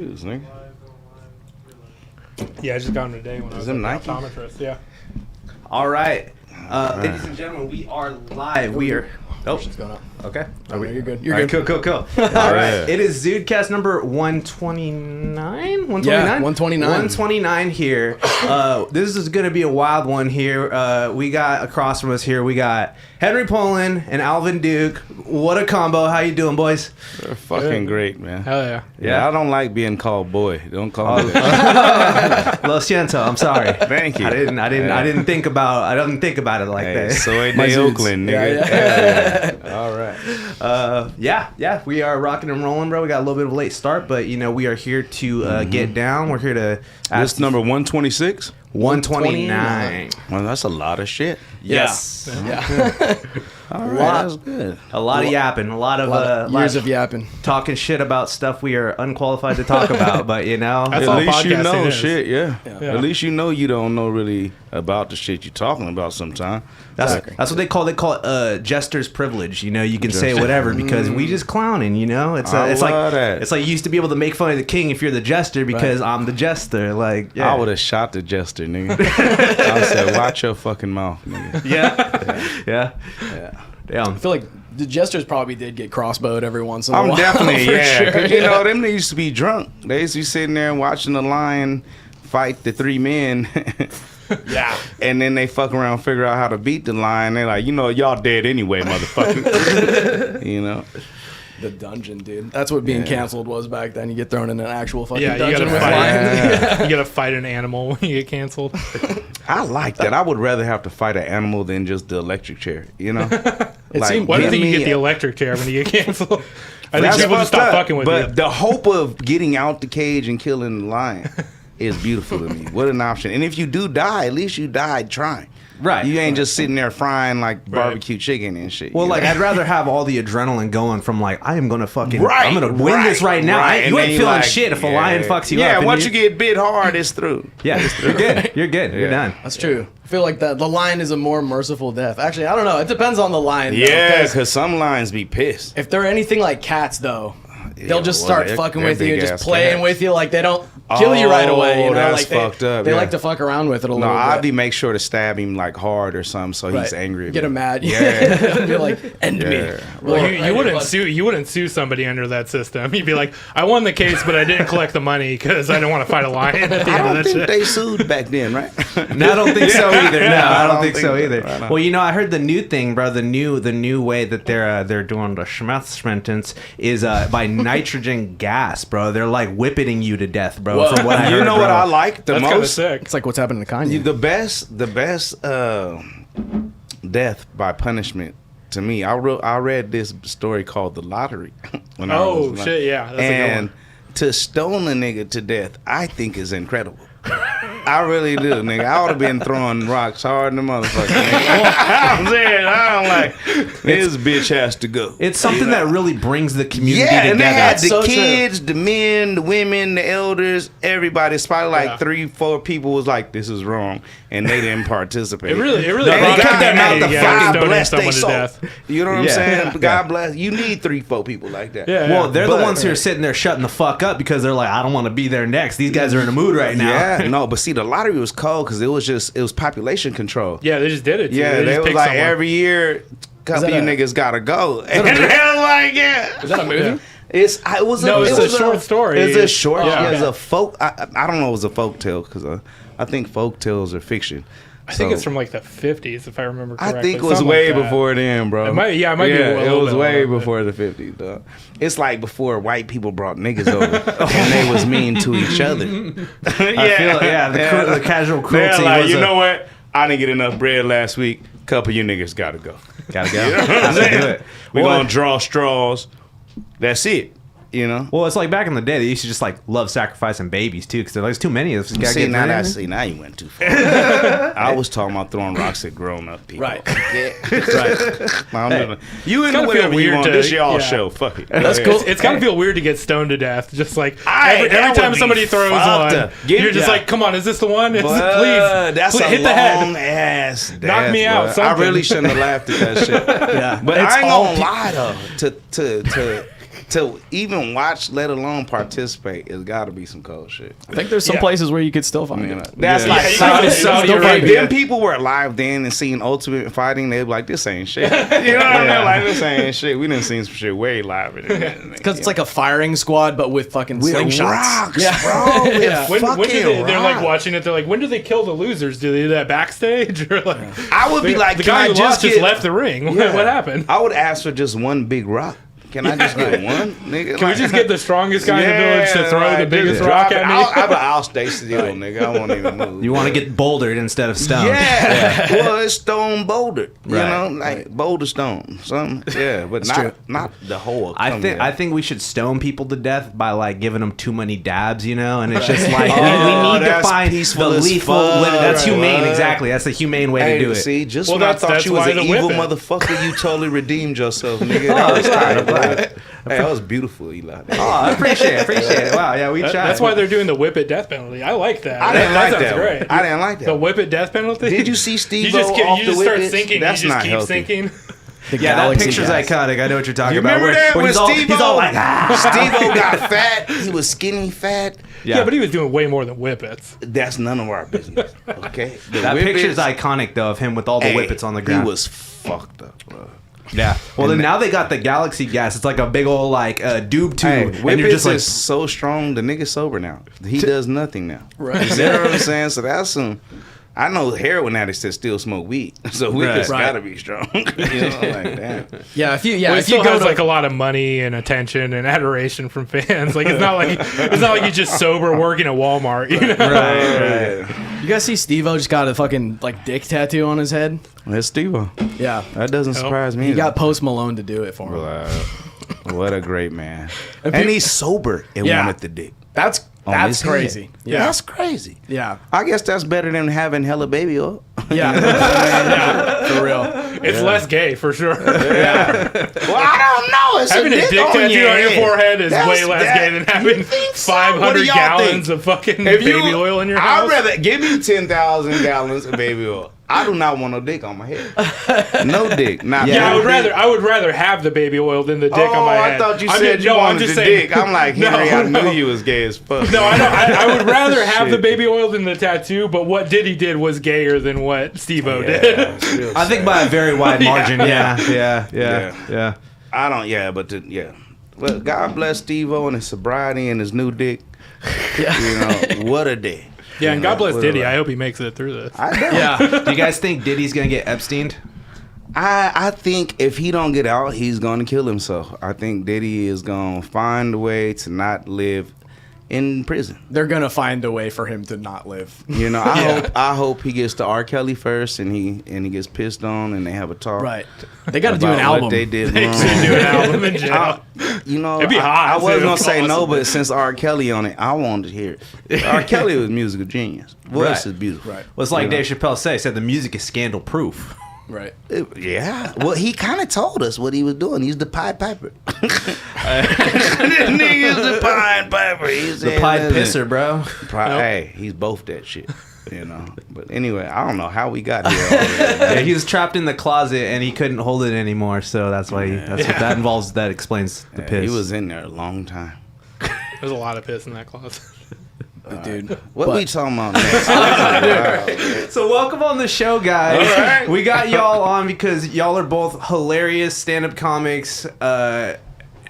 Nigga. Yeah, I just got them today when I was an optometrist. Yeah. All right. Ladies and gentlemen, we are live. We are. Oh, shit's going up. Okay. You're good. You're good. Cool. All right. It is ZUDECAST number 129. 129. Yeah, 129. 129 here. This is going to be a wild one here. We got across from us here. We got Henry Pullin and Alvin Duke. What a combo! How you doing, boys? They're fucking great, man. Hell yeah. Yeah, I don't like being called boy. Don't call me. Lo siento. I'm sorry. Thank you. I didn't think about it like that. Soy de Oakland, nigga. Yeah. All right. Yeah, we are rocking and rolling, bro. We got a little bit of a late start, but we are here to get down. We're here to This number 126? 129. Well, that's a lot of shit. Yes. Yeah. All right, that's good. A lot of yapping, a lot of years of yapping, talking shit about stuff we are unqualified to talk about. But That's at all least you podcasting know is. shit. Yeah. Yeah. At least you know you don't know really about the shit you're talking about. Sometimes. that's what they call it. Jester's privilege. You can say whatever because we just clowning. It's like you used to be able to make fun of the king if you're the jester because I'm the jester. Like, yeah. I would have shot the jester, nigga. I said, watch your fucking mouth, nigga. Yeah. I feel like the jesters probably did get crossbowed every once in a while. I'm definitely, for yeah. sure. 'Cause, them they used to be drunk. They used to be sitting there and watching the lion fight the three men. Yeah. And then they fuck around, figure out how to beat the lion. They're like, y'all dead anyway, motherfucker. The dungeon, dude. That's what being canceled was back then. You get thrown in an actual fucking Yeah, you dungeon gotta with fight. lions. You gotta fight an animal when you get canceled. I like that. I would rather have to fight an animal than just the electric chair, seemed- Why do you give think you me get the electric chair when you get canceled? I think That's people just fucked stop up, fucking with but you. the hope of getting out the cage and killing the lion is beautiful to me. What an option. And if you do die, at least you died trying. Right. You ain't just sitting there frying like barbecue chicken and shit. Well, I'd rather have all the adrenaline going from I am gonna fucking, Right, I'm gonna win this right now. right. You And ain't then feeling you shit if a lion fucks you up. Yeah, and once you get bit hard, it's through. Yeah, you're good. You're good. You're done. That's true. I feel like the lion is a more merciful death. Actually, I don't know. It depends on the lion. though, Yeah, 'cause because some lions be pissed. if they're anything like cats, though, they'll just well, start they're- fucking they're with you and big-ass just playing cats. with you. Like, they don't kill you right away. That's they, fucked up. They yeah. like to fuck around with it a No, little I'd bit. be make sure to stab him hard or something so he's angry. at Get me. him mad. Yeah. You're like, end me. Yeah. Well, Right you here, wouldn't bud. sue. You wouldn't sue somebody under that system. You'd be like, I won the case, but I didn't collect the money because I didn't want to fight a lion at the I end of don't that think shit. they sued back then, right? No, I don't think so either. No, I don't think so think either. so. Right. Well, I heard the new thing, bro. The new way that they're doing the schmutz is by nitrogen gas, bro. They're like whipping you to death, bro. Whoa. From what I heard, You know bro. what I like the That's kind of most? sick. It's like what's happening to Kanye. The best death by punishment to me. I read this story called The Lottery. when I Oh was shit, yeah, that's a good and one. to stone a nigga to death, I think is incredible. I really do, nigga. I would have been throwing rocks hard in the motherfucker. I'm saying, I'm like, this bitch has to go. It's something that really brings the community Yeah, together. and they had the so true. kids, the men, the women, the elders, everybody. It's probably like Yeah. 3-4 people was like, this is wrong, and they didn't participate. It really And brought they kept the their mouth community the together, fuck stoning bless they someone to soul. death. You know what I'm Yeah. saying? Yeah. God bless. You need 3-4 people like that. Yeah, Well, they're the But- ones who are sitting there shutting the fuck up because they're like, I don't want to be there next. These guys are in a mood right now. Yeah, no, but see, the lottery was cold because it was population control. Yeah, they just did it. Yeah, they they just was picked like someone. every year, couple that of you a- niggas gotta go. And they was like, yeah. Is that a movie? Yeah. It's No, it's a short story. It's a short. Yeah. It's a folk. I don't know. It was a folk tale because I think folk tales are fiction. I think So, it's from like the 50s, if I remember correctly. I think it was Something way like that. before then, bro. It might be a it little was bit way older, but- before the 50s, dog. It's like before white people brought niggas over and they was mean to each other. I feel, the casual They're cruelty like, was you know what? I didn't get enough bread last week. Couple of you niggas gotta go. Gotta go. You know what I'm saying? do it. We're Well, gonna draw straws. That's it. You know. Well, it's like back in the day, they used to just like love sacrificing babies too, because there's too many of us. Gotta See get now, rid of that, them. see now you went too far. I was talking about throwing rocks at grown up people. Right. Yeah. Right. I'm just- you into gotta feel whatever you weird want. to- This y'all yeah. show. Fuck it. That's cool. It's gotta feel weird to get stoned to death. Just like Aye, that every would time be somebody throws fucked one, up. Get- you're just yeah. like, come on, is this the one? Please, That's please a hit the head. long ass. Knock me out, I really something. shouldn't have laughed at that shit. Yeah. But It's I ain't all gonna lie though. To to even watch, let alone participate, it's got to be some cold shit. I think there's some places where you could still find it. That's like Saudi if Arabia. them people were alive then and seeing Ultimate Fighting, they'd be like, this ain't shit. You know what I mean? Like, this ain't shit. We done seen some shit way live. Because it's like a firing squad, but with fucking slingshots. Rocks, Yeah. bro. With Yeah. When do fucking they're like rocks. watching it, they're like, when do they kill the losers? Do they do that backstage? Or like, I would be like, the can guy I who just lost get... just left the ring. Yeah. What happened? I would ask for just one big rock. Can I just get one, nigga? Can we just get the strongest guy in the village to throw the biggest rock at me? I'll stay still, nigga. I won't even move. You want to get bouldered instead of stoned. Yeah. Well, it's stone bouldered. You Right. know, like boulder stone. Something. Yeah, but not the whole. I think we should stone people to death by like giving them too many dabs, you know, and it's just like we Oh, need to that's find peaceful the as lethal. fuck. That's Right. humane, Right. exactly. That's the humane way to do it. See, just Well, when I that's- thought you was that's an why the evil whip it. motherfucker, you totally redeemed yourself, nigga. That was kind of like, hey, that was beautiful, Eli. Oh, I appreciate it. Wow, yeah, we tried. That's why they're doing the whip it death penalty. I like that. I didn't like sounds that. great. I didn't like that. The whip it death penalty. Did you see Steve You just, off you the just start Whippets? sinking. That's You just not keep healthy. sinking. The Yeah, that galaxy picture's gas. iconic. I know what you're talking You about. remember that when he's Steve-O, all like, Steve-O got fat. He was skinny fat. Yeah, but he was doing way more than whippets. That's none of our business. Okay, that picture's iconic though of him with all the whippets on the ground. He was fucked up, bro. Yeah. Well, then now they got the galaxy gas. It's like a big old like doob tube, Hey, and you're Whippets just like, is so strong. The nigga's sober now. He does nothing now. Right. You know what I'm saying? So that's some. I know heroin addicts that still smoke weed, so Whippets Right. gotta be strong. You know, like damn. Yeah, if you Well, he if you still go has to like a lot of money and attention and adoration from fans. Like it's not like he's just sober working at Walmart. You know? Right. you guys see Steve-O just got a fucking like dick tattoo on his head. That's Steve-O. Yeah, That doesn't surprise me. he got Post Malone to do it for him. What a great man. If And you- he's sober and Yeah. wanted the dick. That's On his head. crazy. Yeah, That's crazy. yeah, I guess that's better than having hella baby oil. yeah, yeah, for real. It's less gay for sure. Well, I don't know. It's Having a dick tattoo on your forehead is way less gay than having You think so? 500 What do y'all gallons think? of fucking If baby you- oil in your house. I'd rather give me 10,000 gallons of baby oil. I do not want no dick on my head. No dick. Not Yeah, I no would rather have the baby oil than the dick Oh, on my head. I thought you I'm said just- you no, I'm wanted just the saying- dick. I'm like, Henry, I knew you was gay as fuck. No, I know. I would rather have the Shit. baby oil than the tattoo, but what Diddy did was gayer than what Steve-O did. it's real I think sad. by a very wide margin. Yeah. Yeah. I don't, yeah. Well, God bless Steve-O and his sobriety and his new dick. Yeah. You know, what a day. Yeah, and You know, God bless what a Diddy. life. I hope he makes it through this. I know. Yeah, Do you guys think Diddy's gonna get Epsteined? I think if he don't get out, he's gonna kill himself. I think Diddy is gonna find a way to not live in prison. they're gonna find a way for him to not live. You know, I hope he gets to R. Kelly first, and he gets pissed on, and they have a talk. Right. They got to do about an what album. they did They wrong. should do an album in jail. You know, It'd be hot, I was too. gonna say no, Awesome. but since R. Kelly on it, I wanted to hear it. R. Kelly was musical genius. Voice Right. is beautiful. Right. Well, it's like You know? Dave Chappelle said the music is scandal proof. Right. Yeah. Well, he kind of told us what he was doing. He's the Pied Piper. This nigga's the Pied Piper. He's The Pied Pisser, bro. Hey, he's both that shit. You know. But anyway, I don't know how we got here. Yeah, he was trapped in the closet and he couldn't hold it anymore, so that's why what that involves. That explains the piss. He was in there a long time. There's a lot of piss in that closet. Dude. What But- we talking about next? So welcome on the show, guys. All right. We got y'all on because y'all are both hilarious stand-up comics.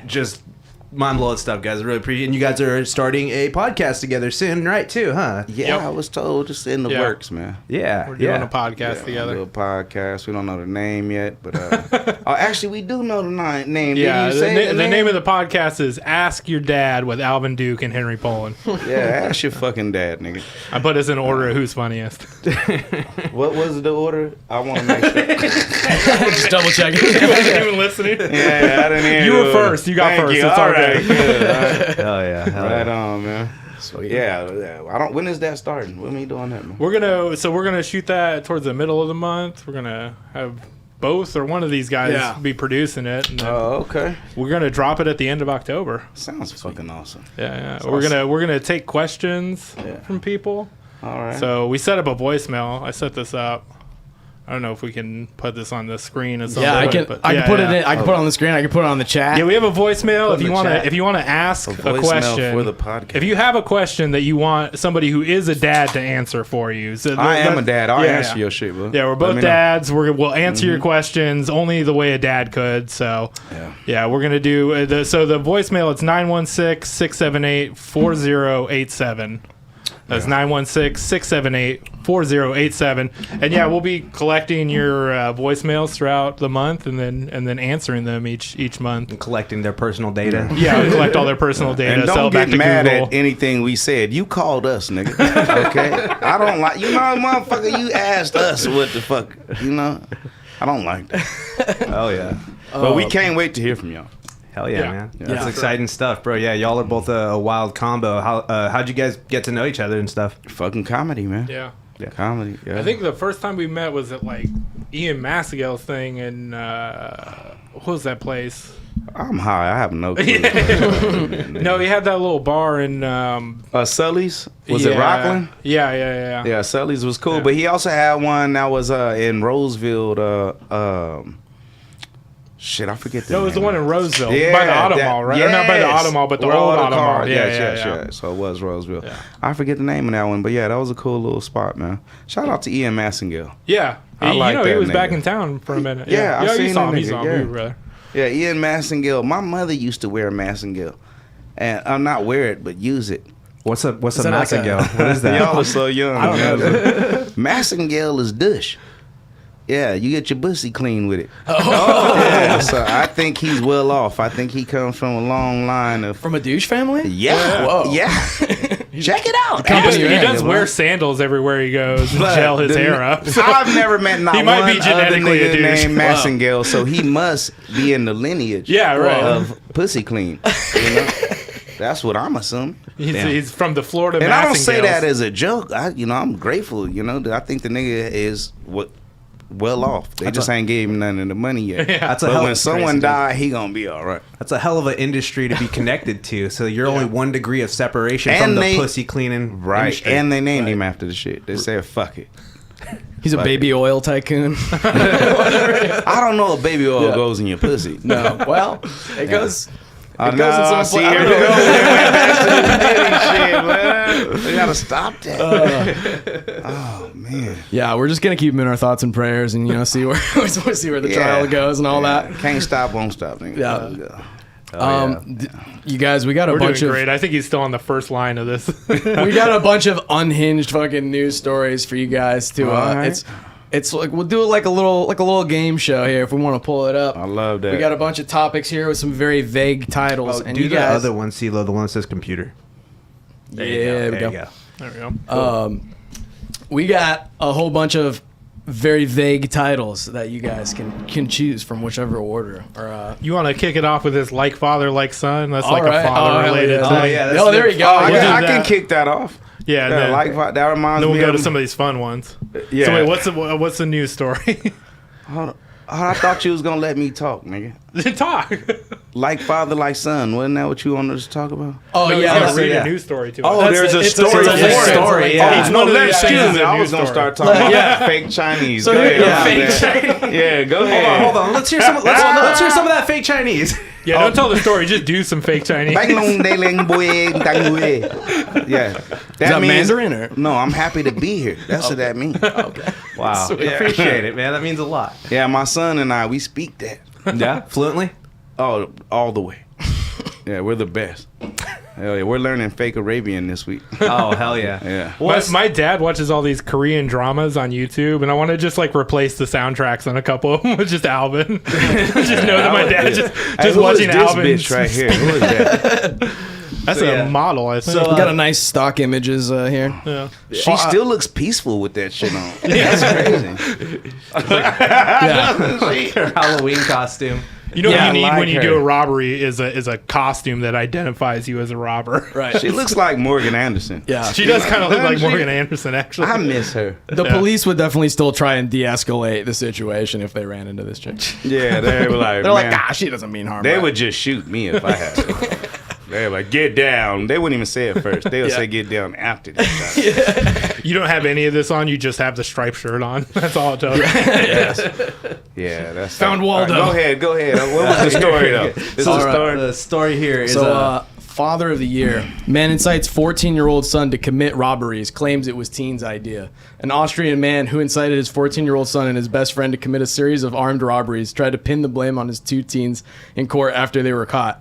Just mind-blowing stuff, guys. I really appreciate it. And you guys are starting a podcast together soon, right, too, huh? Yeah, Yep. I was told it's in the Yeah. works, man. Yeah. We're doing yeah. a podcast Yeah, together. we'll do a podcast. We don't know the name yet, but actually, we do know the name. Yeah, Did you the, say the name of the podcast is Ask Your Dad with Alvin Duke and Henry Pullin. Yeah, ask your fucking dad, nigga. I put us in order of who's funniest. What was the order? I want to make sure. Just double checking. You wasn't even listening. Yeah, I didn't hear You the were order. first. You got Thank first. You. It's all all right. good. Good. All right. Hell yeah. Right on, man. Yeah. I don't. When is that starting? When are we doing that, man? We're gonna shoot that towards the middle of the month. We're gonna have both or one of these guys Yeah. be producing it, and then Oh, okay. we're gonna drop it at the end of October. Sounds fucking awesome. Yeah. That's We're awesome. gonna take questions Yeah. from people. All right. So we set up a voicemail. I set this up. I don't know if we can put this on the screen at some Yeah, point. I can put it in. I can put it on the screen. I can put it on the chat. Yeah, we have a voicemail Put in the chat. if you want to ask a question for the podcast. If you have a question that you want somebody who is a dad to answer for you. So I am a dad. I'll answer your shit, bro. Yeah, we're both dads. We'll answer your questions only the way a dad could. So yeah, we're gonna do the voicemail. It's 916-678-4087. That's 916-678-4087. And yeah, we'll be collecting your voicemails throughout the month and then answering them each month. And collecting their personal data. Yeah, we collect all their personal data. And sell don't it back get to mad Google. at anything we said. You called us, nigga. Okay? I don't like, motherfucker, you asked us what the fuck, I don't like that. Oh, yeah. But we can't wait to hear from y'all. Hell yeah, Yeah. man. That's exciting stuff, bro. Yeah, y'all are both a wild combo. How'd you guys get to know each other and stuff? Fucking comedy, man. Yeah. Comedy, yeah. I think the first time we met was at like Ian Massigale's thing in what was that place? I'm high. I have no clue. No, he had that little bar in Sully's? Was it Rockland? Yeah. Yeah, Sully's was cool. But he also had one that was in Roseville. Shit, I forget the No, it was the name. one in Roseville. Yeah, By the Auto Mall, right? Or not by the yes. Auto Mall, but the Where old all Auto Mall. cars- Yeah. Yeah. So it was Roseville. Yeah. I forget the name of that one, but yeah, that was a cool little spot, man. Shout out to Ian Massingale. Yeah. I like he that was nigga. back in town for a minute. Yeah, I you seen saw that him. You nigga, saw him. yeah. We were there. Yeah, Ian Massingale. My mother used to wear Massingale. And I'm not wear it, but use it. What's a that like Massingale? What is that? Y'all are so young. I don't know. Massingale is dush. Yeah, you get your pussy clean with it. Oh. Yeah, so I think he's well off. I think he comes from a long line of... From a douche family? Yeah. Whoa. Yeah. Check it out. He Yeah, does wear sandals everywhere he goes and gel his hair up. So. I've never met not He might one be genetically other a nigga douche. named Massingale, so he must be in the lineage Yeah, right. of pussy clean. You know? That's what I'm assuming. He's from the Florida And I don't say Massingales. that as a joke. I'm grateful. I think the nigga is well off. They just ain't gave him none of the money yet. That's a But hell when of someone die, he gonna be all right. That's a hell of an industry to be connected to. So you're only 1 degree of separation And from the they- pussy cleaning industry. And they named him after the shit. They said, fuck it. He's a baby oil tycoon. I don't know if baby oil goes in your pussy. No. Well, it goes. I It goes in some see, pla- I here we don't go. know. We went back to the Diddy shit, man. We gotta stop that. Oh man. Yeah, we're just gonna keep him in our thoughts and prayers, and see where the trial goes and all that. Can't stop, won't stop, nigga. Yeah. You guys, we got a We're bunch doing of great. I think he's still on the first line of this. we got a bunch of unhinged fucking news stories for you guys to. All right. It's like we'll do it like a little game show here if we want to pull it up. I love that. We got a bunch of topics here with some very vague titles, and Do you the guys. other one, CeeLo, the one that says computer. Yeah, There we you go. go. There we go. We got a whole bunch of very vague titles that you guys can choose from whichever order. Or You want to kick it off with this like father, like son? That's All like right. a father-related Oh, thing. yeah. oh, there you go. I, We'll do I can that. kick that off. Yeah, and Yeah, then, like that reminds then me we'll go of to some of these fun ones. Yeah. So wait, what's the news story? Hold on. I thought you was gonna let me talk, nigga. Talk. Like father, like son. Wasn't that what you wanted us to talk about? oh No, yeah, he's that's gonna read yeah. a news story to Oh, us. there's a it's story it's for it. story. Yeah. Each No, one of let these excuse things me. is a I news was gonna story. start talking about Yeah. fake Chinese. So Go here- ahead. yeah. Yeah, go ahead. Hold on. Let's hear some. Let's hear some of that fake Chinese. Yeah, don't tell the story. Just do some fake Chinese. Bang long de ling boy dang boy. Yeah. Is that Mandarin or? No, I'm happy to be here. That's what that means. Wow. Appreciate it, man. That means a lot. Yeah, my son and I, we speak that. Yeah. Fluently. Oh, all the way. Yeah, we're the best. Hell yeah, we're learning fake Arabian this week. Oh hell yeah. Yeah. My dad watches all these Korean dramas on YouTube, and I want to just like replace the soundtracks on a couple of them with just Alvin. Just know that my dad just Hey, who watching is this Alvin. bitch right here. Who is that? That's So, a yeah. model, I think. So, We got a nice stock images here. yeah. She still looks peaceful with that shit on. That's crazy. Her Halloween costume. You know Yeah, what you need I like when you her. do a robbery is a costume that identifies you as a robber. Right. She looks like Morgan Anderson. Yeah. She does kind of look like She- Morgan Anderson, actually. I miss her. The Yeah. police would definitely still try and de-escalate the situation if they ran into this chick. Yeah, they were like, They're like, man, she doesn't mean harm. they right?" would just shoot me if I had to. They're like, get down. They wouldn't even say it first. They'll say get down after they shot. You don't have any of this on. You just have the striped shirt on. That's all it tells you. Yeah, that's Found Waldo. All right, go ahead. What was the story though? This is the story. The story here is Father of the Year. Man incites 14-year-old son to commit robberies, claims it was teen's idea. An Austrian man who incited his 14-year-old son and his best friend to commit a series of armed robberies tried to pin the blame on his two teens in court after they were caught.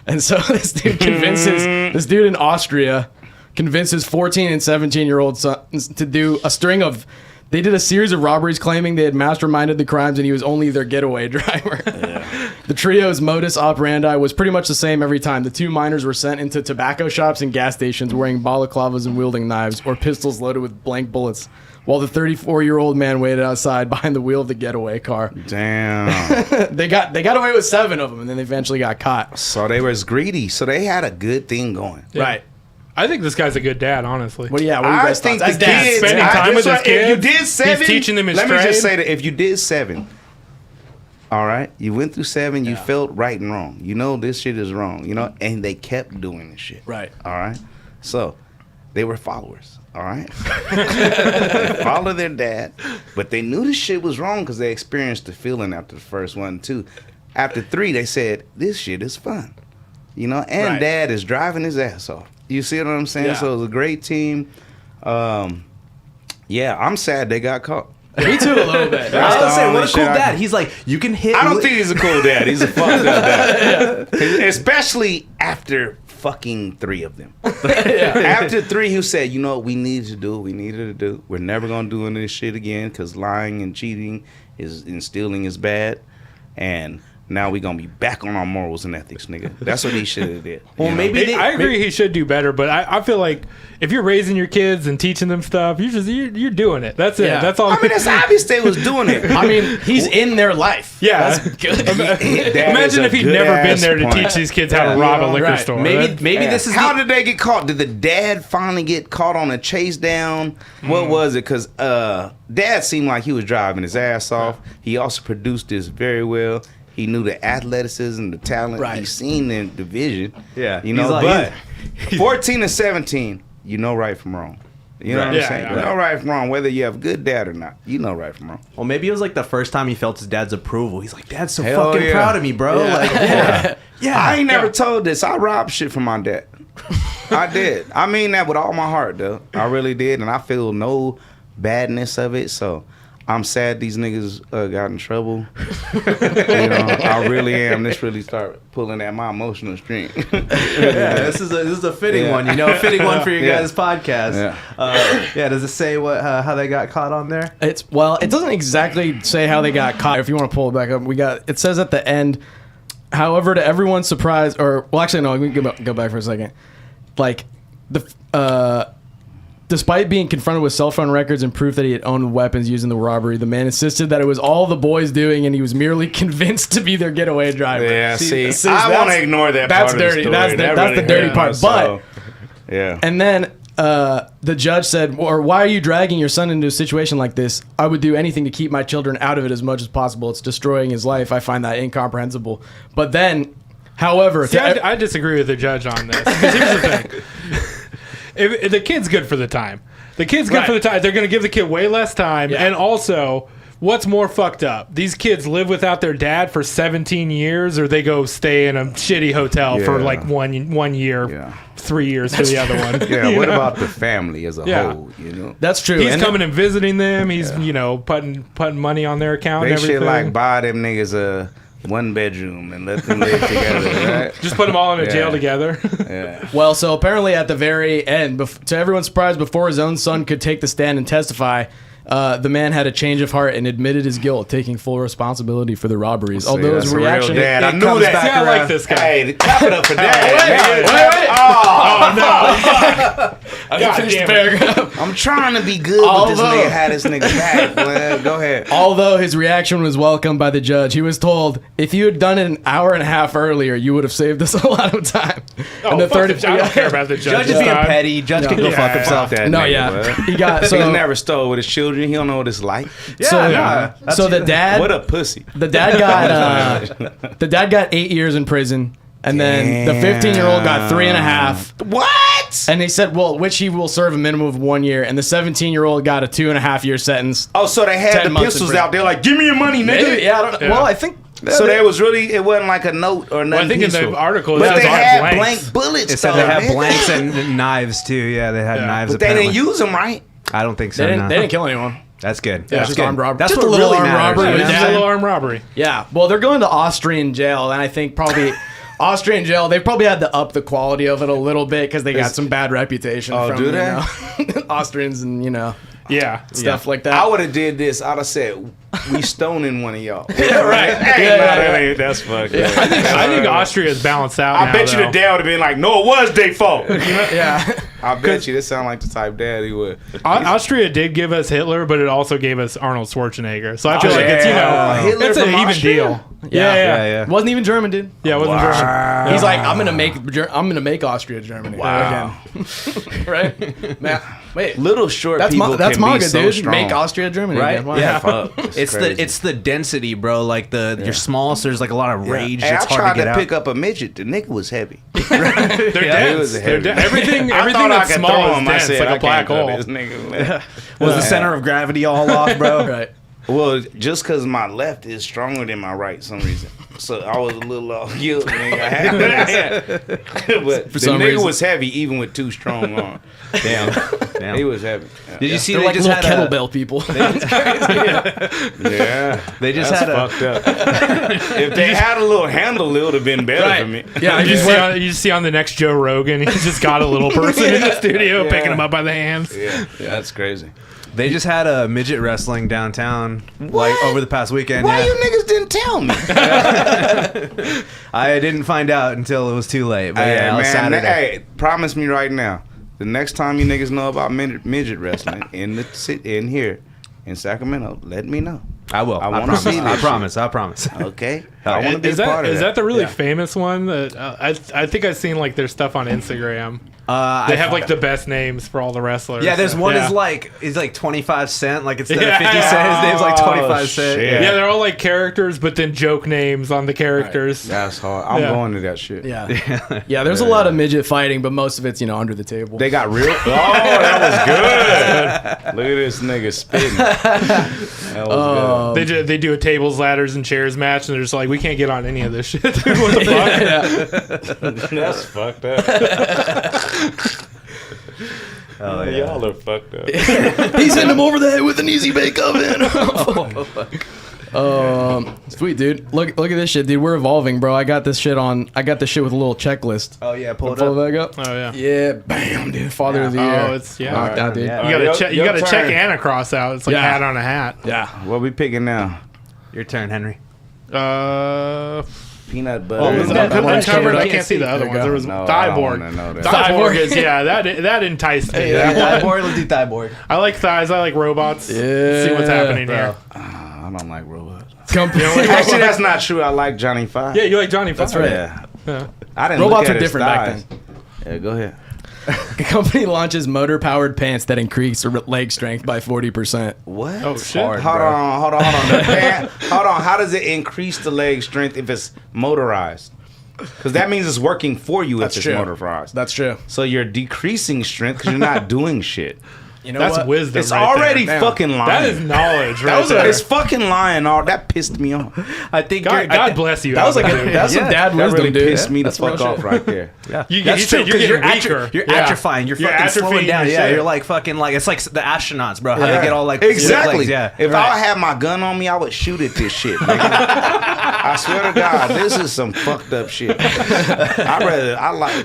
And so this dude in Austria convinces 14 and 17-year-old sons to do a string of... They did a series of robberies claiming they had masterminded the crimes and he was only their getaway driver. Yeah. The trio's modus operandi was pretty much the same every time. The two minors were sent into tobacco shops and gas stations wearing balaclavas and wielding knives or pistols loaded with blank bullets, while the 34-year-old man waited outside behind the wheel of the getaway car. Damn. They got away with 7 of them, and then they eventually got caught. So they was greedy. So they had a good thing going. Yeah. Right. I think this guy's a good dad, honestly. What do you I guys think thoughts? the As dads, kids, spending time with his If kids, you did 7, he's teaching them his let me trade. just say that if you did 7, all right, you went through 7, you felt right and wrong. You know this shit is wrong, you know, and they kept doing this shit. Right. All right. So they were followers. All right. They followed their dad, but they knew this shit was wrong because they experienced the feeling after the first one too. After 3, they said this shit is fun, you know, and Right. dad is driving his ass off. You see what I'm saying? Yeah. So it was a great team. Yeah, I'm sad they got caught. Me too, a little bit. I was gonna say, what a Shit, cool dad. He's like, you can hit. I don't think he's a cool dad. He's a fucked up dad. Especially after fucking 3 of them. After 3, he said, you know what we needed to do, what we needed to do. We're never going to do any of this shit again because lying and cheating and stealing is bad. And now we're going to be back on our morals and ethics, nigga. That's what he should have did. Well, you know? maybe I agree he should do better, but I feel like if you're raising your kids and teaching them stuff, you're doing it. That's it. Yeah. That's all. I mean, it's obvious they was doing it. I mean, he's in their life. Yeah. That's good. Imagine if he'd never been there to teach these kids how to rob a liquor Right. store. maybe this is How did they get caught? Did the dad finally get caught on a chase down? What was it? Because dad seemed like he was driving his ass off. He also produced this very well. He knew the athleticism, the talent. Right. He seen the division. Yeah. You know, He's like- but 14 and 17, you know right from wrong. You know Right. what I'm Yeah, saying? yeah. You know right from wrong, whether you have a good dad or not. You know right from wrong. Well, maybe it was like the first time he felt his dad's approval. He's like, Dad's so Hell fucking yeah. proud of me, bro. Yeah. Like, yeah. I ain't never told this. I robbed shit from my dad. I did. I mean that with all my heart, though. I really did, and I feel no badness of it. So I'm sad these niggas got in trouble. You know, I really am. This really start pulling at my emotional string. This is a fitting one, you know, a fitting one for your Yeah. guys' podcast. Yeah. Does it say what how they got caught on there? It doesn't exactly say how they got caught. If you want to pull it back up, it says at the end, however, to everyone's surprise, actually no, we can go back for a second. Like despite being confronted with cell phone records and proof that he had owned weapons used in the robbery, the man insisted that it was all the boys doing, and he was merely convinced to be their getaway driver. Yeah, see, See, I want that's- to ignore that that's part of dirty. the story. That's the dirty part. But yeah. and then the judge said, "Or why are you dragging your son into a situation like this? I would do anything to keep my children out of it as much as possible. It's destroying his life. I find that incomprehensible." But then, however, See, I disagree with the judge on this. Because here's the thing. If the kid's good for the time. The kid's good Right. for the time. They're going to give the kid way less time. Yeah. And also, what's more fucked up? These kids live without their dad for 17 years, or they go stay in a shitty hotel for Yeah. like one year, Yeah. 3 years for the other one. Yeah, You what know? about the family as a Yeah. whole, you know? that's true. He's And coming and visiting them. He's, putting money on their account They and everything. should like buy them niggas a 1-bedroom and let them live together, right? Just put them all in a Yeah. jail together. Yeah. Well, so apparently at the very end, to everyone's surprise, before his own son could take the stand and testify, the man had a change of heart and admitted his guilt, taking full responsibility for the robberies. See, Although that's his a real reaction, dad. I it knew comes that. back See, I around. like this guy. Hey, clap it up for that. God damn it. paragraph. I'm trying to be good, but this Although- nigga had this nigga back. Well, go ahead. Although his reaction was welcomed by the judge, he was told, "If you had done it an hour and a half earlier, you would have saved us a lot of time." Oh, fuck the- I don't care about the judge. Judge is being petty. Judge can go fuck himself. That No, nigga, yeah, bud. he got He's so. never stole with his children. He don't know what it's like. So the dad, What a pussy. the dad got 8 years in prison. And then the 15-year-old got 3.5. What? And they said, well, which he will serve a minimum of 1 year. And the 17-year-old got a 2.5-year sentence. Oh, so they had 10 the months in pistols prison. out there like, give me your money, nigga. Maybe, yeah, I don't, well, I think... So there was really, it wasn't like a note or nothing. Well, I think peaceful. in the article, it But says they on had blanks. blank bullets. It said though, they had nigga. blanks and knives too. Yeah, they had knives. But they apparently. didn't use them, right? I don't think so. They didn't, no. they didn't kill anyone. That's good. Yeah, That's just good. armed robbery. That's Just what a little really armed matters. robbery. you know? Just a little armed robbery. Yeah, well, they're going to Austrian jail, and I think probably Austrian jail, they probably had to up the quality of it a little bit because they got some bad reputation from, do they? you know, Austrians and, you know, Yeah. stuff like that. I would have did this. I'd have said, we stoning one of y'all. Yeah, right. Hey, Yeah, nah, yeah, that yeah. ain't, that's fucked I think Austria's balanced out. I now, bet you though. the dad would have been like, no, it was their fault. You know? Yeah. I bet you this sound like the type dad he would. Austria did give us Hitler, but it also gave us Arnold Schwarzenegger. So I feel like it's, you Yeah. know, Hitler it's an from even Austria? deal. Yeah. Yeah. Wasn't even German, dude. Yeah, it wasn't German. He's like, I'm gonna make Austria Germany. Wow. Again. Right? Man, wait. Little short That's people that's can be manga, so dude. strong. Make Austria Germany Right? again. Wow. Yeah. Fuck. It's the density, bro. Like you're small, so there's like a lot of rage. Hey, I It's hard tried to get to out. pick up a midget. The nigga was heavy. They're It was dense. heavy. Everything I thought I that's could small throw is him. I dense, said, like I a black can't throw hole. this nigga. Was the center of gravity all off, bro? Right. Well, just because my left is stronger than my right, some reason. So I was a little off guilt, nigga. I had that. But the some nigga reason. was heavy, even with two strong arms. Damn. He was heavy. Did you see They're they like just little had kettlebell people. Yeah, They just that's had a- fucked up. If they had a little handle, it would have been better Right. for me. Yeah, You see on the next Joe Rogan, he's just got a little person in the studio picking him up by the hands. Yeah, that's crazy. They just had a midget wrestling downtown, like over the past weekend. Why yeah. you niggas didn't tell me? I didn't find out until it was too late. But yeah, it was Saturday. Hey, promise me right now, the next time you niggas know about midget wrestling in here in Sacramento, let me know. I will. I I wanna promise. see I this promise. I promise. Okay, I want to be Is a part of is that the really Yeah. famous one? That I think I've seen like their stuff on Instagram. They I have like the best names for all the wrestlers. Yeah, there's one Yeah. is like 25 cent. Like instead Yeah. of 50 cent, his name's like 25 Oh, cent. shit. Yeah, they're all like characters, but then joke names on the characters. That's hard. I'm Yeah. going to that shit. Yeah. Yeah, there's a lot of midget fighting, but most of it's, you know, under the table. They got real. Oh, that was good. Look at this nigga spitting. That was They do a tables, ladders, and chairs match, and they're just like, we can't get on any of this shit. Dude, what the fuck? good. That's fucked up. Oh, yeah. Y'all are fucked up. He's hitting him over the head with an easy bake oven. Sweet, dude. Look at this shit, dude. We're evolving, bro. I got this shit with a little checklist. Oh yeah, pull it Pull up. it back up. Oh yeah. Yeah, bam, dude. Father of the year. Oh, it's Knocked out, dude. Yeah. You Your- gotta your check turn. Anna cross out. It's like Yeah. hat on a hat. Yeah. What we picking now? Your turn, Henry. Peanut butter. Oh, is is that that one uncovered? I I can't can't see the other There you ones. go. There was No, I don't Thyborg. wanna know that. Thyborg is that enticed me. Thigh board. Let's do thigh board. I like thighs. I like robots. Yeah, See what's happening bro. here. I don't like robots. Company. Actually, that's not true. I like Johnny Five. Yeah, you like Johnny Five. That's right. Yeah. Yeah. I didn't Robots look at are his different back thighs. Yeah, go ahead. The company launches motor-powered pants that increase leg strength by 40%. What? Oh, shit. Hold on. Hold on. How does it increase the leg strength if it's motorized? Because that means it's working for you That's if it's true. motorized. That's true. So you're decreasing strength because you're not doing shit. You know That's what? wisdom. It's right already there. fucking lying. That is knowledge. Right was there. It's fucking lying. All that pissed me off. I think God bless you. That was like Alvin. that's some Yeah, dad That wisdom, really dude. pissed me the That's real fuck off shit. right there. You That's said true, you're because getting weaker. you're Yeah. atrophying. You're fucking atrophying slowing down. your Yeah, shit. you're like fucking like it's like the astronauts, bro. How they get all like Exactly. legs, yeah. If I had my gun on me, I would shoot at this shit. Nigga. I swear to God, this is some fucked up shit.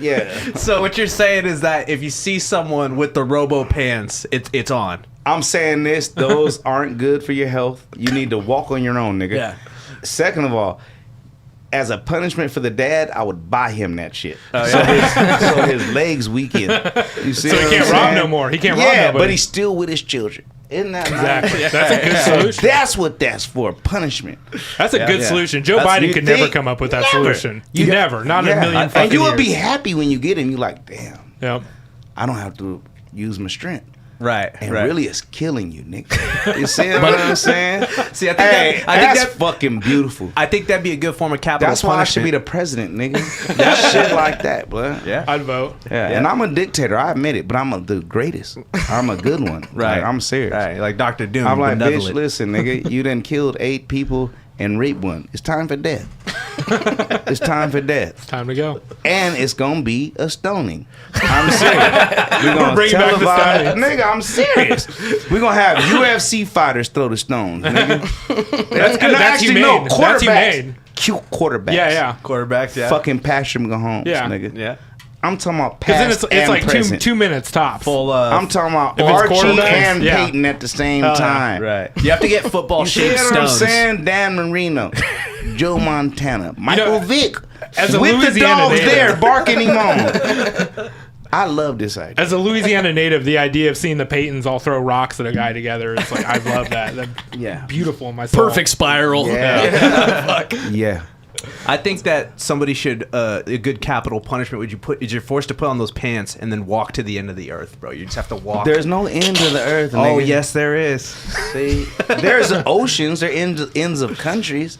Yeah. So what you're saying is that if you see someone with the robo pants, it's on. I'm saying this, those aren't good for your health. You need to walk on your own, nigga. Yeah. Second of all, as a punishment for the dad, I would buy him that shit. Oh, so his legs weaken. You see So what he can't I'm rob saying? no more. He can't rob Yeah, nobody. but he's still with his children. Isn't that Exactly. nice? That's a good So solution. that's what that's for, punishment. That's a good yeah. solution. Joe That's- Biden you could never think- come up with that never. solution. You never. Not in a million And you will years. be happy when you get him. You're like, damn, Yep. I don't have to use my strength. Right. and right. really it's killing you, nigga. You see what I'm saying? See, I think Hey, I think that's fucking beautiful. I think that'd be a good form of capital That's why I should punishment. be the president, nigga. That shit like that, bro. Yeah. I'd vote. Yeah, and I'm a dictator. I admit it, but I'm the greatest. I'm a good one. Right. Like, I'm serious. Right. Like Dr. Doom. I'm like, bitch, benevolent. listen, nigga, you done killed 8 people and raped one. It's time for death. It's time for death. Time to go. And it's gonna be a stoning. I'm serious. We're gonna bringing back the televise, stonings. nigga. I'm serious. We're gonna have UFC fighters throw the stones, nigga. That's good. That's actually, humane. no, That's quarterbacks. humane. Cute quarterbacks. Yeah. Quarterbacks, yeah. Fucking Patrick Mahomes, Yeah. nigga. Yeah. I'm talking about Because then past it's and like present. two minutes tops. Full, I'm talking about If it's Archie quarterbacks, and yeah. Peyton at the same yeah. time. Right. You have to get football You see shaped what I'm stones. saying? Dan Marino, Joe Montana, Michael Vick, as a with the Louisiana dogs native- there barking him on. I love this idea. As a Louisiana native, the idea of seeing the Paytons all throw rocks at a guy together is like, I love that. That's Yeah. beautiful in my soul. Perfect spiral. Yeah. Yeah. I think that somebody should a good capital punishment would you're forced to put on those pants and then walk to the end of the earth, bro. You just have to walk. There's no end to the earth. oh nigga. yes, there is. See, there's oceans. There are ends of countries.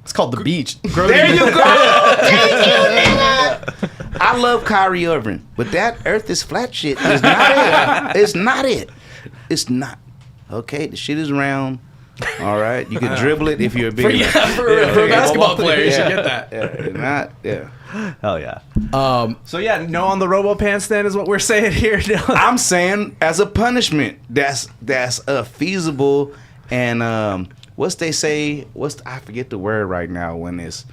It's called the beach. There you go. Thank you, nigga. I love Kyrie Irving, but that Earth is flat shit is not it. It's not it. It's not. Okay, the shit is round. All right, you can dribble it if you're a big. For a basketball player, you should get that. Yeah, not. Yeah. Hell yeah. So yeah, no on the robo pants then is what we're saying here. I'm saying as a punishment, that's feasible, and what's they say? I forget the word right now when it's.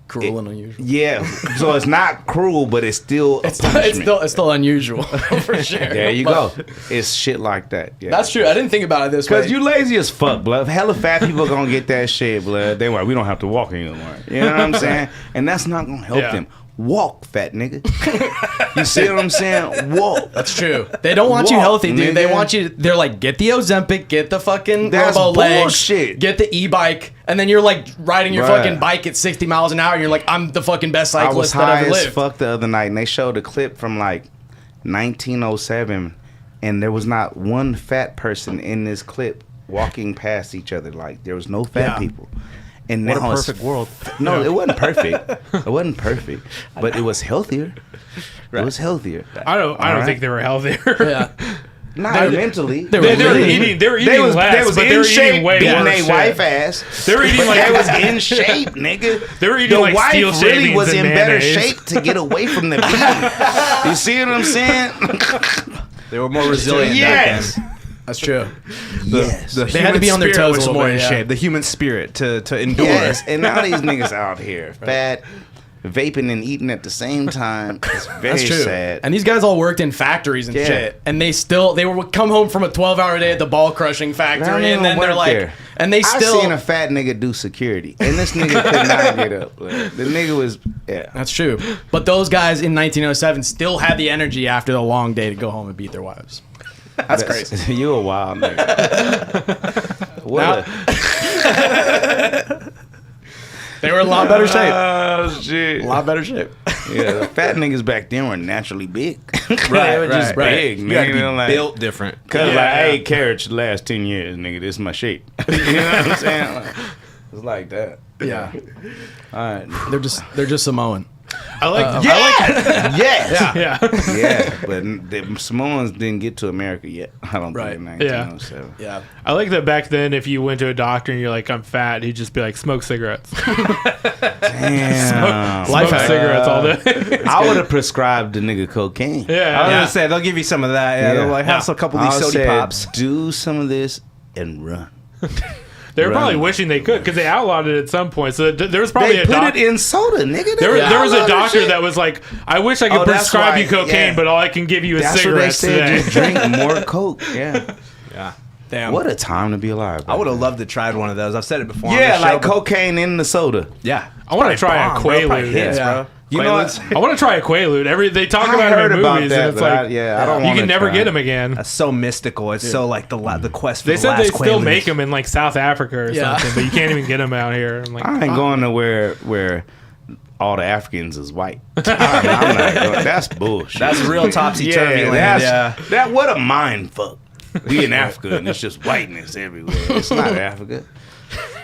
Cruel and unusual. Yeah, so it's not cruel, but it's still a punishment. It's still unusual for sure. There you But go. It's shit like that. Yeah. That's true. I didn't think about it this way. Cause you lazy as fuck, blood. Hella fat people gonna get that shit, blood. They like, we don't have to walk anymore. You know what I'm saying? And that's not gonna help Yeah. them. Walk, fat nigga. You see what I'm saying? Walk. That's true. They don't want you Walk, healthy, dude. They nigga. want you. They're like, get the Ozempic, get the fucking That's Robo legs, bullshit. get the e-bike, and then you're like riding your Bruh. fucking bike at 60 miles an hour, and you're like, I'm the fucking best I was cyclist that high ever as lived. fuck the other night, and they showed a clip from like 1907, and there was not one fat person in this clip walking past each other. Like there was no fat Yeah. people. And What a now it's perfect world. No, it wasn't perfect. It wasn't perfect, but it was healthier. It was healthier. I don't Alright. think they were healthier. Yeah. Not mentally. they They were Really? eating. They were eating They was less, but they in were shape, eating way beating more their shit. wife ass. They were eating But like they was in shape, nigga. They were eating the like wife steel really shavings was and in better mayonnaise. shape to get away from the beating. You see what I'm saying? They were more resilient Yes. back then. That's true. Yes. The They had to be on their human toes spirit was a little more bit, in yeah. shape. The human spirit to endure. Yes. And now these niggas out here, fat, vaping and eating at the same time. It's very That's true. sad. And these guys all worked in factories and Yeah. shit, and they would come home from a 12-hour day at the ball crushing I factory, don't and even then they're work like, there. and they I still. seen a fat nigga do security, and this nigga could not get up. Like, the nigga was, yeah. That's true. But those guys in 1907 still had the energy after the long day to go home and beat their wives. That's crazy. You a wild nigga. What? They were in a lot better shape. Oh shit. A lot better shape. Yeah, the fat niggas back then were naturally big. Right, they were just right. big. You gotta be nigga, like, built different. Cause Yeah, like, I yeah. ate carrots the last 10 years, nigga. This is my shape. You know what I'm saying? Like, it's like that. Yeah. All right. They're just Samoan. I like. Yes. Yeah. Yeah, but the Samoans didn't get to America yet. I don't Right. think in Yeah. 1907. Yeah. I like that back then. If you went to a doctor and you're like, I'm fat, he'd just be like, smoke cigarettes. Damn. Smoke cigarettes all day. I would have prescribed the nigga cocaine. I was Yeah. gonna say they'll give you some of that. Yeah, they'll like have Yeah. a couple of these I sody said, pops. do some of this and run. They were probably Right. wishing they could because they outlawed it at some point. So there was probably They a put doctor. it in soda, nigga. There was a outlawed doctor shit. that was like, I wish I could Oh, that's prescribe why, you cocaine, yeah. but all I can give you is That's what they cigarettes said. today. Just drink more coke. Yeah. Yeah, Damn. What a time to be alive. I would have loved to tried one of those. I've said it before. on Yeah, the show, like but- cocaine in the soda. Yeah, I want to try a bomb, bro. Probably Quaalude. hits, Yeah. bro. You know what? I want to try a Quaalude. They talk I about heard it in about movies, that, and it's but like, I don't you wanna can never try. get them again. That's so mystical. It's so like the quest for They the said last they still Quaaludes. make them in like South Africa or Yeah. something, but you can't even get them out here. I'm like, I ain't going to where all the Africans is white. I'm not going, that's bullshit. That's real topsy-turvy land. That what a mind fuck. We in Africa and it's just whiteness everywhere. It's not Africa.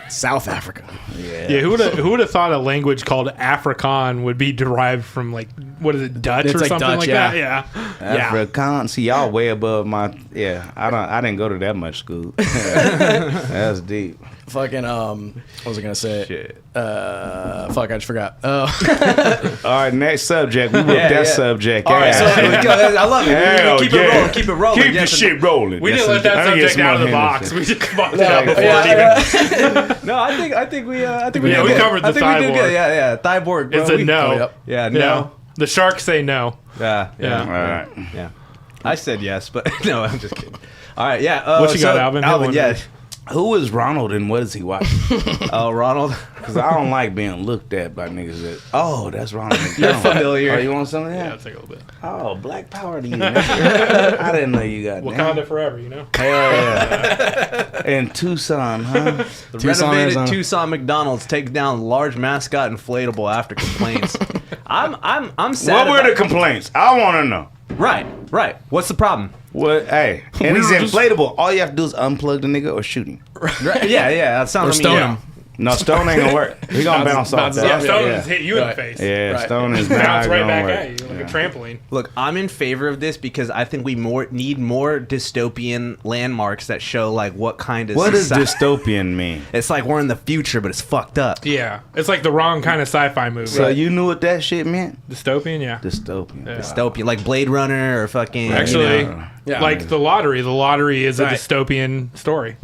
South Africa. Yeah, who would have thought a language called Afrikaan would be derived from like what is it, Dutch It's or like something Dutch, like yeah. that? Yeah. Afrikaan. See, y'all way above my. Yeah, I didn't go to that much school. That's deep. Fucking what was I gonna say? Shit. Fuck, I just forgot. All right, next subject. We whooped that subject. All right, so I love it. Hell Keep yeah. it rolling. Keep it rolling. Keep the shit rolling. We didn't let that subject out of the box. We just fucked it up before it even. No, I think we did we good. covered the I think we did Cyborg. good. Yeah, Cyborg. Bro. It's a no. yep. Yeah, Yeah. no. The sharks say no. Yeah. All right. Yeah. I said yes, but no, I'm just kidding. All right, yeah. What you got, Alvin? Alvin, yeah. Who is Ronald and what is he watching? Oh, Ronald. Because I don't like being looked at by niggas that, oh, that's Ronald McDonald. You're familiar. Oh, you want some of Yeah, that? I'll take a little bit. Oh, black power to you, nigga. I didn't know you got that. Wakanda forever, you know? Hell yeah. And Tucson, huh? The Tucson, renovated Arizona. Tucson McDonald's takes down large mascot inflatable after complaints. I'm sad. What were about- the complaints? I want to know. Right. What's the problem? What? Hey, and he's inflatable. All you have to do is unplug the nigga or shoot him. Right. Yeah. That sounds. Or stone him. No, Stone ain't gonna work. He gonna bounce off Yeah, that. Stone Yeah, just hit you in the Right. face. yeah Right. Stone is Bounce not right gonna back work. at you like a trampoline. Look, I'm in favor of this because I think we need more dystopian landmarks that show like what kind of. What does society- dystopian mean? It's like we're in the future, but it's fucked up. Yeah. It's like the wrong kind of sci-fi movie. So you knew what that shit meant? Dystopian, yeah. Dystopian. Yeah. Dystopian, like Blade Runner or fucking. Actually, you know. Yeah. like the lottery. The lottery is a Right. dystopian story.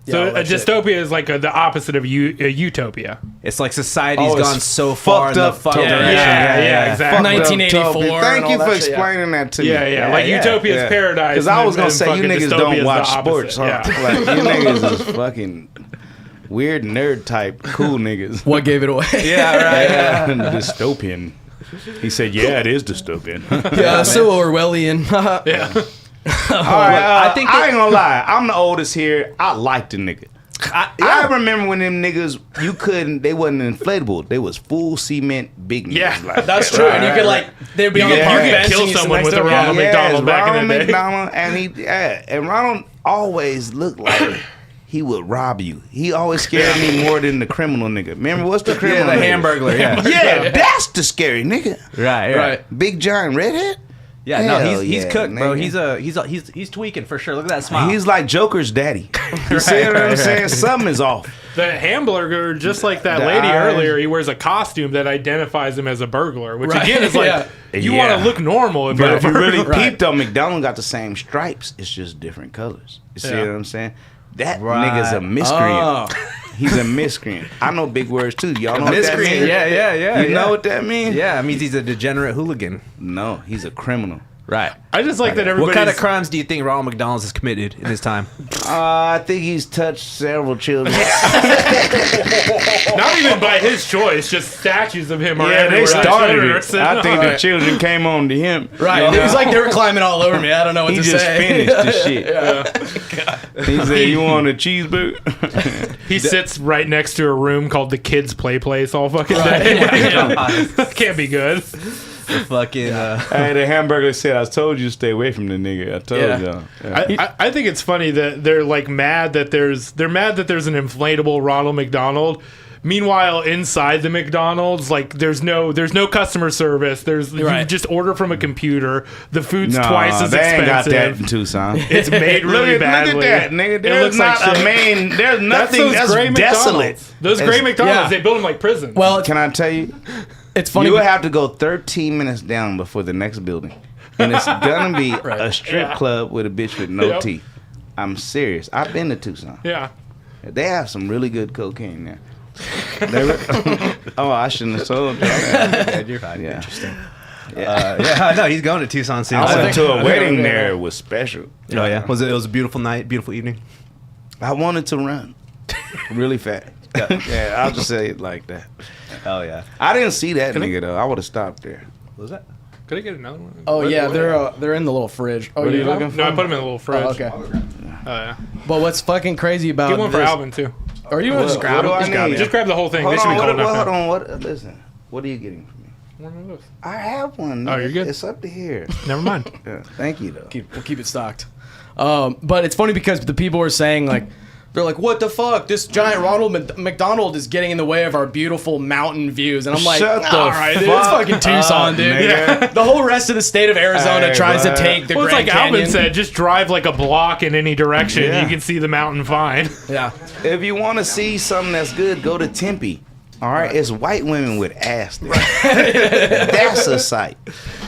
Yeah, So all a that shit. dystopia is like the opposite of a utopia. It's like society's Oh, it's gone so far in fucked the up fuck top. direction. Yeah, exactly. 1984 Thank and all you that for shit, yeah. explaining that to me. Yeah. Like Utopia's paradise. Because I was and gonna say you fucking niggas dystopia don't is watch the opposite. sports, huh? Yeah. Like you niggas is fucking weird nerd type cool niggas. What gave it away? Yeah, right. Yeah. Dystopian. He said, "Yeah, it is dystopian." Yeah, so Orwellian. Yeah. All right, I think I ain't gonna lie. I'm the oldest here. I like the nigga. I remember when them niggas, they wasn't inflatable. They was full cement big niggas. Yeah, like That's that. true. And you could like, they'd be on the Yeah. park You could bench kill and you sit someone next with to a him. Ronald Yes, McDonald back in Ronald the day. McDonald, and Ronald always looked like he would rob you. He always scared me more than the criminal nigga. Remember what's the criminal? the nigga? Hamburglar, yeah. Yeah, that's the scary nigga. Right. Big giant redhead. Yeah, no, Hell he's yeah, cooked, bro. nigga. He's tweaking for sure. Look at that smile. He's like Joker's daddy. You see what I'm saying? Something is off. The Hamburger, just like that The lady eyes. earlier, he wears a costume that identifies him as a burglar, which Right. again is like, Yeah. you Yeah. want to look normal if But you're if a you really burglar. Right. peeped on McDonald got the same stripes, it's just different colors. You see Yeah. what I'm saying? That Right. nigga's a miscreant. Oh. He's a miscreant. I know big words too. Y'all know what that miscreant. means? Yeah. You know what that means? Yeah, it means he's a degenerate hooligan. No, he's a criminal. Right. I just like that everybody. What kind of crimes do you think Ronald McDonald has committed in his time? I think he's touched several children. Not even by his choice, just statues of him. Are Yeah, they everywhere. started Children are it. sitting I think on the children came on to him. Right. It was like they were climbing all over me. I don't know what He to just say. finished the shit. He said, "You want a cheeseburger?" He sits right next to a room called the Kids Play Place all fucking day. Can't be good. Fucking. Hey, the hamburger said, "I told you to stay away from the nigga. I told Yeah. y'all." Yeah. I think it's funny that they're like mad that there's an inflatable Ronald McDonald. Meanwhile, inside the McDonald's, like there's no customer service. You Right. just order from a computer. The food's No, twice as they ain't got that in expensive. Tucson. It's made really badly. Look at that, nigga. It There's looks not like a shit. main. There's nothing. those That's gray desolate. McDonald's. Those gray It's- McDonald's, yeah. they build them like prisons. Well, Can I tell you? it's funny. You would have to go 13 minutes down before the next building, and it's gonna be a strip Yeah. club with a bitch with no Yep. teeth. I'm serious. I've been to Tucson. yeah. They have some really good cocaine there. Oh, I shouldn't have told you. yeah, you're fine. Yeah. Interesting. Yeah, no, he's going to Tucson soon. I went to a Okay. wedding there. It was special. Oh yeah, was it? It was a beautiful night, beautiful evening. I wanted to run really fast. Yeah, I'll just say it like that. Oh yeah. I didn't see that nigga though. I would have stopped there. What was that? Could I get another one? Oh yeah, they're in the little fridge. Oh, What are you have looking them? No, I put them in a little fridge. Oh, okay. Yeah. But what's fucking crazy about Get one for this? Alvin too. Or you want to just grab What do them? I Just grab need? it. Just grab the whole thing. Hold They should on, be cold enough. hold now. on. What? Listen. What are you getting from me? One of those. I have one. Oh, you're good. It's up to here. Never mind. Yeah, thank you, though. We'll keep it stocked. But it's funny because the people are saying like, they're like, what the fuck? This giant Ronald McDonald is getting in the way of our beautiful mountain views. And I'm like, Shut the all right, dude, it's fuck fucking Tucson, up, dude. nigga. Yeah. The whole rest of the state of Arizona Hey, tries to bud. take the Well, it's Grand like Canyon. Alvin said, just drive like a block in any direction. Yeah. You can see the mountain fine. Yeah. If you want to see something that's good, go to Tempe. All right, it's white women with ass there. That's a sight.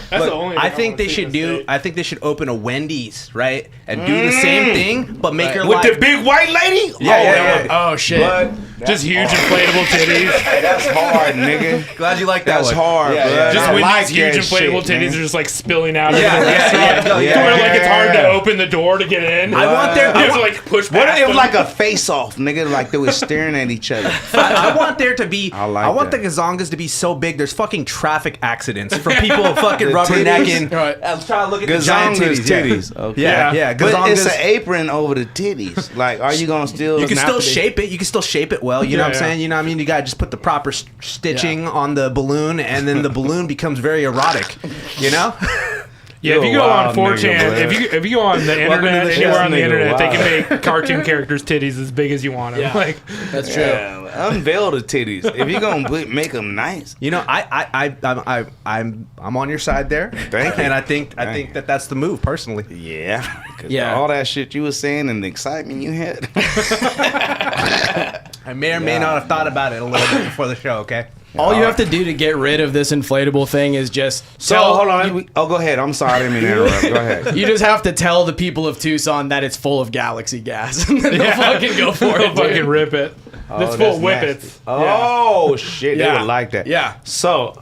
That's the only thing I think wanna they see should in do. the state. I think they should open a Wendy's, right, and do the same thing, but make her With life. the big white lady? Yeah. Oh, shit. Bud, Just huge inflatable titties. hey, that's hard, nigga. Glad you like that That's one. hard, Yeah, bud. yeah. Just I when like these huge that inflatable shit, titties man. are just like spilling out. Yeah, into the yeah, restaurant. yeah, yeah. To where like it's hard to Yeah. open the door to get in. I want their. You have to like push What past if it was them. like a face-off, nigga? Like they were staring at each other. I want there to be. I like I want that. the gazongas to be so big. There's fucking traffic accidents for people fucking The rubbernecking. Right. I'm trying to look at the giant Gazonga's titties. titties. Okay. Yeah, Yeah. yeah. But it's Gazongas. an apron over the titties. Like, are you gonna still? You can still not- shape it. You can still shape it well. You know Yeah, what I'm yeah. saying? You know what I mean? You gotta just put the proper stitching on the balloon, and then the balloon becomes very erotic. You know? Yeah, if You're you a go on wild 4chan, nigga, if you go on the internet, the anywhere show. on the Nigga, internet, they wild. can make cartoon characters' titties as big as you want them. Yeah. Like, That's true. Yeah, unveil the titties. If you're gonna make them nice, You know, I'm on your side there. Thank you. And I think that's the move personally. yeah, 'Cause Yeah. all that shit you were saying and the excitement you had. I may or may not have thought about it a little bit before the show. Okay. All you have to do to get rid of this inflatable thing is just So tell- hold on. Go ahead. I'm sorry, I didn't mean to interrupt. Go ahead. You just have to tell the people of Tucson that it's full of galaxy gas, and then they'll fucking go for they'll it. fucking Dude. rip it. Oh, This full that's whippets. nasty. Oh shit, they Yeah. would like that. Yeah. So,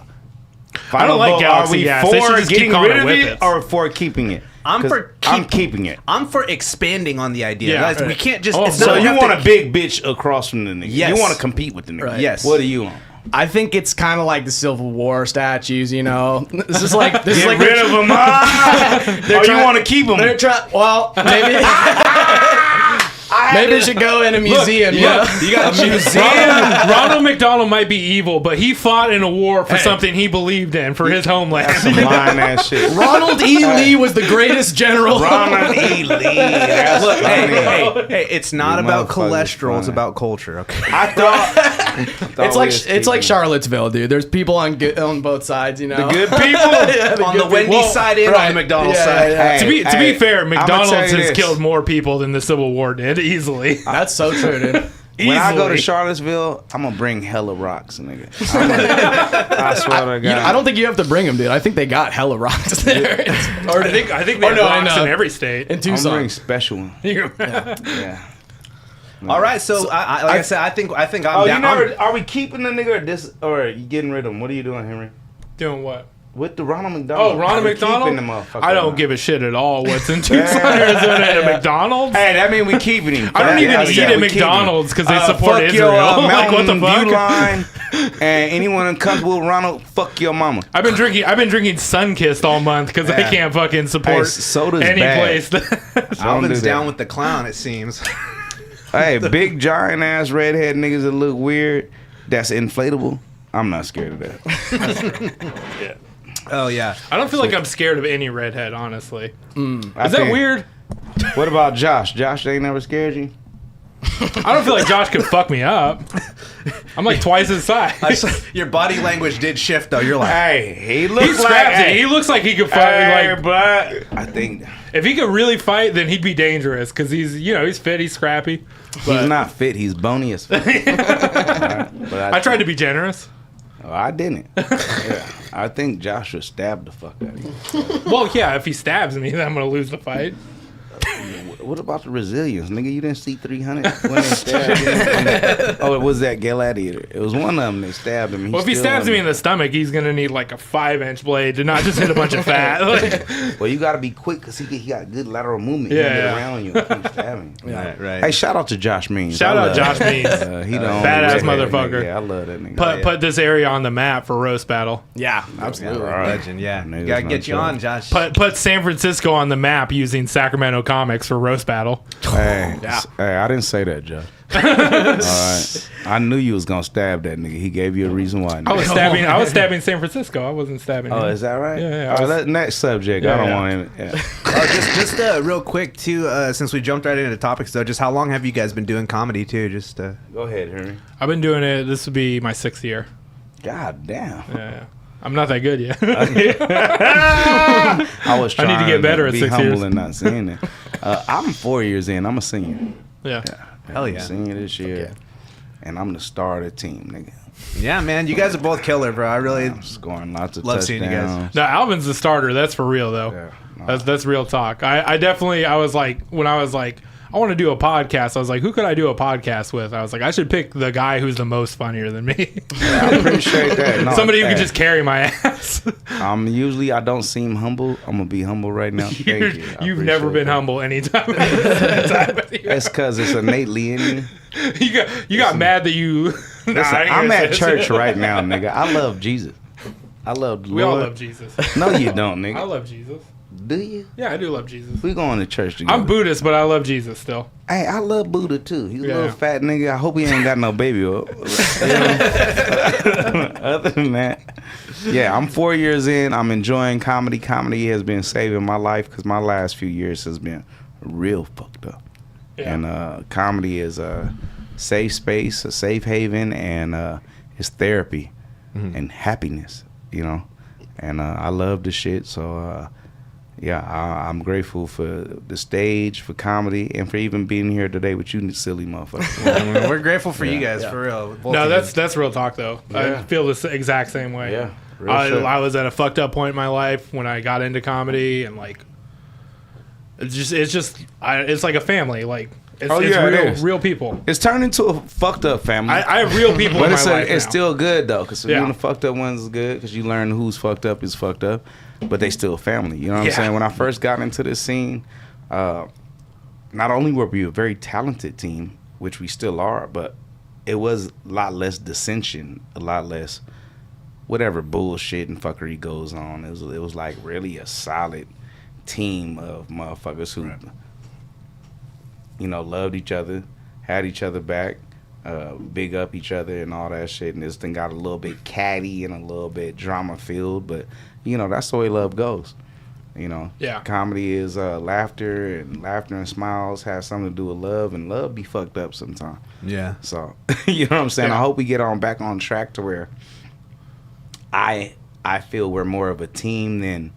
I don't like vote, Galaxy Are we gas. They should for just keep getting calling rid it of it whippets. or for keeping it? I'm 'Cause for I'm keeping it. I'm for expanding on the idea. Yeah. Guys, we can't just. Oh, it's So not you enough want to- a big bitch across from the nigga? Yes. You want to compete with the nigga? Right. Yes. What do you want? I think it's kind of like the Civil War statues, you know. This is like Get like rid of them. Oh, you trying- want to keep them? They're trying. Well, maybe maybe it should go in a museum. you know? You got a museum. Ronald McDonald might be evil, but he fought in a war for something he believed in for his homeland. Some lying ass shit. Ronald E. Lee was the greatest general. Ronald E. Lee. That's Look, funny. hey, it's not You about motherfuckers cholesterol. It's funny. about culture. Okay. I thought It's like Charlottesville, dude. There's people on both sides, you know. the good people. Yeah, the On good the Wendy's Well, side and on right. the McDonald's Yeah, side. yeah. To be Hey, fair, I'ma tell McDonald's you has this. killed more people than the Civil War did, easily. That's so true, dude. When I go to Easily. Charlottesville, I'm gonna bring hella rocks, nigga. I swear to God. I don't think you have to bring them, dude. I think they got hella rocks there. Or I think they Or have no, rocks no. in every state. in I'm gonna Tucson. bring special one. Yeah. All right, so like I said, I think I'm Oh, down. you never? Are we keeping the nigga or you getting rid of him? What are you doing, Henry? Doing what? With the Ronald McDonald. Oh, Ronald Are we McDonald? keeping the motherfucker I don't now? give a shit at all what's in Tucson, Arizona at a McDonald's. Hey, that mean we keeping him. I don't even I eat said at we keeping him. McDonald's because they support fuck Israel. Your, Like, what the Mountain View fuck? line, and anyone who comes with Ronald, fuck your mama. I've been drinking Sunkist all month because I Yeah. can't fucking support Hey, soda's any bad. place. Don't Alvin's do that. down with the clown. It seems. Hey, big giant ass redhead niggas that look weird. That's inflatable. I'm not scared of that. Yeah. Oh yeah. I don't feel like I'm scared of any redhead, honestly. I Is that think- weird? What about Josh? Josh, they ain't never scared you? I don't feel like Josh could fuck me up. I'm like twice his size. Your body language did shift though. You're like, Hey, he looks He's like scrappy. He looks like he could fight. Hey, Like, but I think if he could really fight, then he'd be dangerous because he's fit, he's scrappy. he's not fit. He's bony as fuck. Alright, but I tried to be generous. Oh, I didn't. Yeah, I think Josh would stab the fuck out of you. Well, yeah, if he stabs me, then I'm gonna lose the fight. What about the resilience, nigga? You didn't see 300 when they stabbed him? Oh, it was that gladiator. It was one of them that stabbed him. Well, if he stabs me in the stomach, he's gonna need like a 5-inch blade to not just hit a bunch of fat. Like, Well, you got to be quick because he got good lateral movement. Yeah, He'll get yeah. around you and keep stabbing. right. Hey, shout out to Josh Means. shout I out love Josh him. Means. He the only Badass redhead motherfucker. nigga. Yeah, I love that nigga. Put this area on the map for roast battle. Yeah, absolutely. All right. Legend. Yeah. Niggas Gotta not get you sure. on, Josh. Put San Francisco on the map using Sacramento comments. comics for roast battle. Hey, I didn't say that, Joe. All right. I knew you was gonna stab that nigga. He gave you a reason why. I was stabbing San Francisco. I wasn't stabbing him. Oh, is that right? Yeah. All right, next subject. I don't want him. Yeah. Just real quick too, since we jumped right into topics though, just how long have you guys been doing comedy too? Just Go ahead, Henry. I've been doing it. This would be my 6th year. God damn. Yeah. I'm not that good yet. I was trying I need to get better at be 6 humble years. and not saying it. I'm 4 years in. I'm a senior. Yeah. Hell I'm yeah. a senior this year. And I'm the star of the team, nigga. yeah, man, you guys are both killer, bro. I really I'm scoring lots of Love touchdowns. seeing you guys. No, Alvin's the starter. That's for real though. Yeah. No. That's real talk. I definitely, I was like, when I was like, I want to do a podcast, I was like, who could I do a podcast with? I was like, I should pick the guy who's the most funnier than me. Yeah, I appreciate that. No, Somebody who hey, can just carry my ass. Usually I don't seem humble. I'm gonna be humble right now. Thank you. I You've never appreciate been that. humble anytime. That's because it's innately in you. You got mad that you. Nah, Listen, I ain't I'm gonna at say church it. right now, nigga. I love Jesus. I love the We all Lord. love Jesus. No, you don't, I nigga. love Jesus. Do you? Yeah, I do love Jesus. We going to church together. I'm Buddhist, but I love Jesus still. Hey, I love Buddha too. He's a Yeah. little fat nigga. I hope he ain't got no baby up. You know? Other than that, yeah, I'm 4 years in. I'm enjoying comedy. Comedy has been saving my life because my last few years has been real fucked up. Yeah. And comedy is a safe space, a safe haven, and it's therapy and happiness, you know. And I love the shit. So, yeah, I'm grateful for the stage, for comedy, and for even being here today with you silly motherfuckers. we're grateful for you guys for real. Both No, of you. that's real talk though. I Yeah. feel the exact same way. Yeah, real shit. I was at a fucked up point in my life when I got into comedy, and like, it's like a family. Like, it's, Oh, it's yeah, it is. real people. It's turned into a fucked up family. I have real people but in it's, my life it's now. still good, though, because Yeah. even the fucked up ones is good, because you learn who's fucked up is fucked up, but they still family. You know what I'm Yeah. saying? When I first got into this scene, not only were we a very talented team, which we still are, but it was a lot less dissension, a lot less whatever bullshit and fuckery goes on. It was like really a solid team of motherfuckers who, you know, loved each other, had each other back, big up each other and all that shit. And this thing got a little bit catty and a little bit drama filled, but you know, that's the way love goes. You know, Yeah. comedy is laughter, and laughter and smiles has something to do with love, and love be fucked up sometimes. Yeah. So, you know what I'm saying? Yeah. I hope we get back on track to where I feel we're more of a team than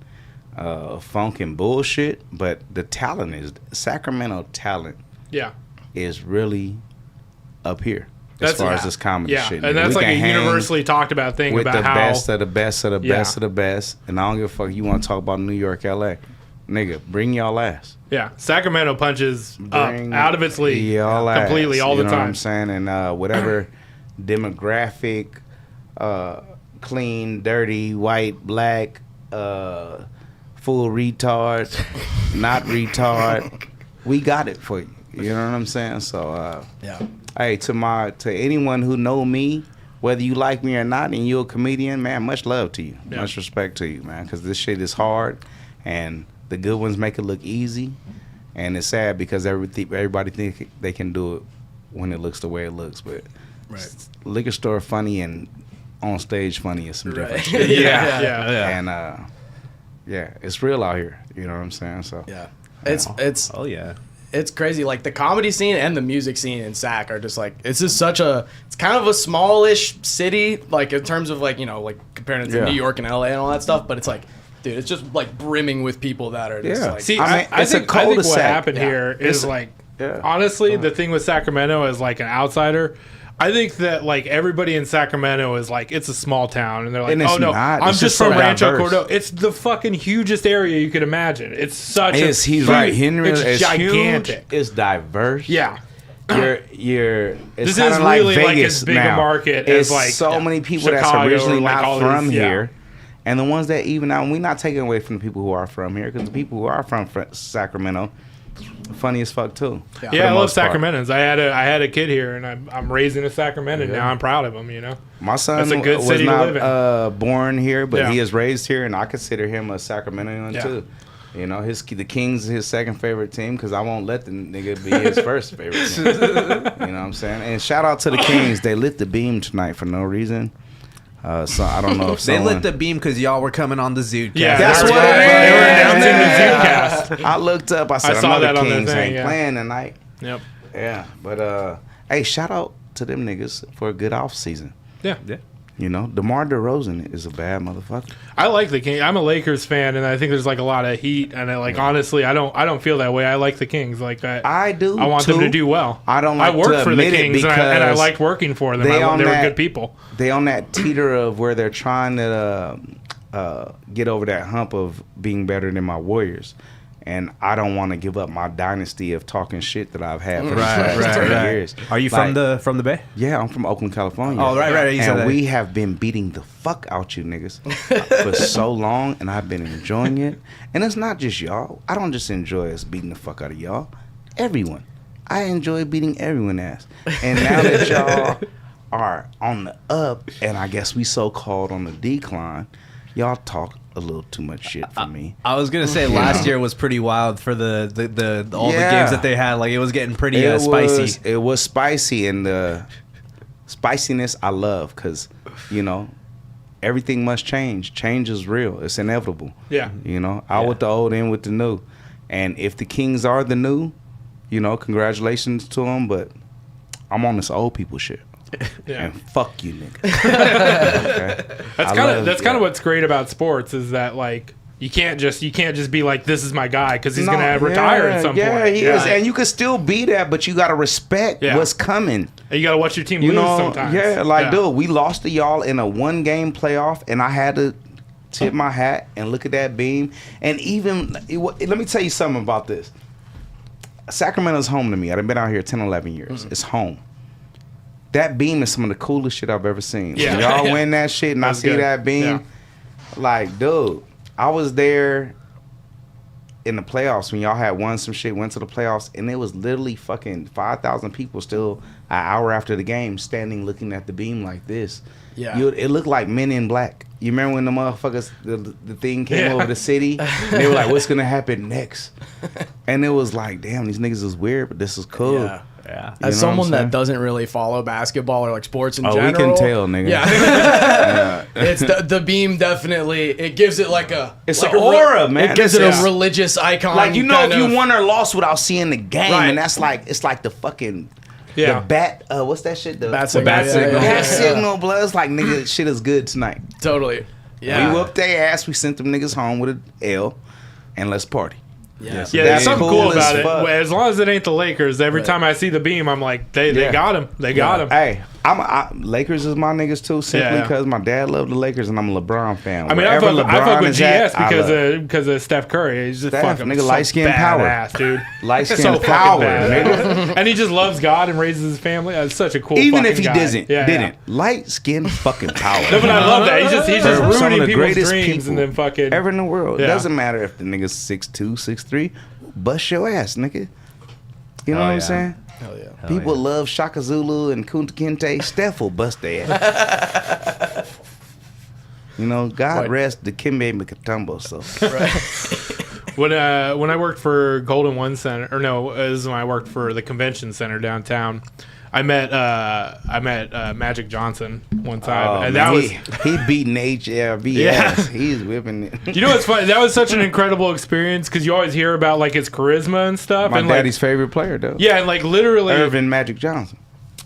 funk and bullshit, but the talent is Sacramento talent Yeah. is really up here That's as far yeah. as this comedy Yeah, shit. and nigga. that's We like a can hang universally talked about thing with about the how best of the best of the Yeah. best of the best, and I don't give a fuck. You want to talk about New York, LA, nigga? Bring y'all ass. yeah, Sacramento punches Bring up out of its league y'all ass, completely all you the know What I'm time. saying, and whatever demographic, clean, dirty, white, black, full retard, not retard, we got it for you. You know what I'm saying? So, Yeah. hey, to anyone who know me, whether you like me or not, and you're a comedian, man, much love to you, Yeah. much respect to you, man, because this shit is hard, and the good ones make it look easy, and it's sad because everybody think they can do it when it looks the way it looks, but liquor store funny and on stage funny is some different Right. shit. Yeah. And yeah, it's real out here. You know what I'm saying? So Yeah. It's Oh yeah. it's crazy. Like the comedy scene and the music scene in Sac are just like it's just it's kind of a smallish city, like in terms of like, you know, like comparing it to Yeah. New York and LA and all that stuff. But it's like, dude, it's just like brimming with people that are just Yeah. like See, I mean, I it's a think what cul-de-sac. happened Yeah. here is It's- like, yeah. honestly, the thing with Sacramento as like an outsider, I think that like everybody in Sacramento is like, it's a small town, and they're like, And it's oh no, not. I'm It's just just so from Rancho diverse. Cordova. It's the fucking hugest area you could imagine. It's such he's huge, right. Henry it's is gigantic. huge. It's diverse. Yeah. You're it's This kinda is like really like Vegas as big a now. market It's as like so many people Chicago that's originally or, like, not all from these- yeah. here, and the ones that even out. We're not taking away from the people who are from here, because the people who are from Sacramento, funny as fuck too. Yeah. Yeah, I love most part. Sacramentans. I had a kid here, and I'm raising a Sacramentan now. I'm proud of him. You know. My son That's a good was city to live in. not born here, but Yeah. he is raised here, and I consider him a Sacramentoan Yeah. too. You know, the Kings is his second favorite team because I won't let the nigga be his first favorite team. You know what I'm saying? And shout out to the Kings. They lit the beam tonight for no reason. So I don't know if they lit the beam because y'all were coming on the ZUDECast. Yeah, that's what it They were is. announcing the ZUDECast. I looked up. I said, saw that another on their Kings thing, ain't yeah. playing tonight. Yep. Yeah, but hey, shout out to them niggas for a good off season. Yeah. You know, DeMar DeRozan is a bad motherfucker. I like the Kings. I'm a Lakers fan, and I think there's like a lot of heat. And honestly, I don't feel that way. I like the Kings. Like I do. I want them to do well. I don't. Like I worked to for the admit it Kings, and I liked working for them. They were good people. They on that teeter of where they're trying to get over that hump of being better than my Warriors. And I don't want to give up my dynasty of talking shit that I've had for the past 10 years. Are you from the Bay? Yeah, I'm from Oakland, California. Oh, right. And we have been beating the fuck out you niggas for so long, and I've been enjoying it. And it's not just y'all. I don't just enjoy us beating the fuck out of y'all. Everyone. I enjoy beating everyone ass. And now that y'all are on the up, and I guess we so-called on the decline, y'all talk a little too much shit for me. I was gonna say last year was pretty wild for the all the games that they had. Like it was getting pretty spicy. It was spicy, and the spiciness I love because you know everything must change. Change is real. It's inevitable. Yeah. You know, out with the old, in with the new. And if the Kings are the new, you know, congratulations to them. But I'm on this old people shit. Yeah. And fuck you, nigga. Okay? That's kind of what's great about sports is that like you can't just be like this is my guy because he's gonna retire at some point. Yeah, he is, and you can still be that, but you gotta respect what's coming. And you gotta watch your team lose sometimes. Yeah, like dude, we lost to y'all in a 1-game playoff, and I had to tip my hat and look at that beam. And even let me tell you something about this. Sacramento's home to me. I've been out here 10, 11 years. Mm-hmm. It's home. That beam is some of the coolest shit I've ever seen. Yeah. When y'all win that shit and I see that beam, like, dude, I was there in the playoffs when y'all had won some shit, went to the playoffs, and it was literally fucking 5,000 people still an hour after the game standing looking at the beam like this. Yeah. It looked like Men in Black. You remember when the motherfuckers, the thing came over the city, and they were like, what's going to happen next? And it was like, damn, these niggas is weird, but this is cool. Yeah. As someone that doesn't really follow basketball or like sports in general. We can tell, nigga. Yeah. It's the beam definitely, it gives it like a... It's like an aura, man. It gives it a religious icon. Like, you know, if you won or lost without seeing the game, and that's like, it's like the fucking... Yeah. The bat, what's that shit? The bat signal. Bat signal, blood. It's like, nigga, shit is good tonight. Totally. Yeah. We whooped their ass. We sent them niggas home with an L, and let's party. Yeah, there's something cool about it. As long as it ain't the Lakers, every time I see the beam, I'm like, they got him. They got him. Hey, Lakers is my niggas too, simply because my dad loved the Lakers and I'm a LeBron fan. I mean, I fuck with GS because of Steph Curry. He's just fucking nigga, light skin power, dude. Light skin power, nigga. And he just loves God and raises his family. That's such a cool. Even if he guy. didn't, light skin fucking power. No, but I love that. He's just ruining people's dreams people and then fucking ever in the world. It doesn't matter if the nigga's 6'2", 6'3", bust your ass, nigga. You know what I'm saying? Hell yeah. People love Shaka Zulu and Kunta Kinte. Steph will bust their ass. You know, God rest the Kimbe Makatumbo. So when I worked for Golden One Center, or no, it was when I worked for the convention center downtown. I met Magic Johnson one time, and that he beating HLB ass. He's whipping it. You know what's funny? That was such an incredible experience because you always hear about like his charisma and stuff. My and daddy's favorite player, though. Yeah, and like literally, Irvin Magic Johnson.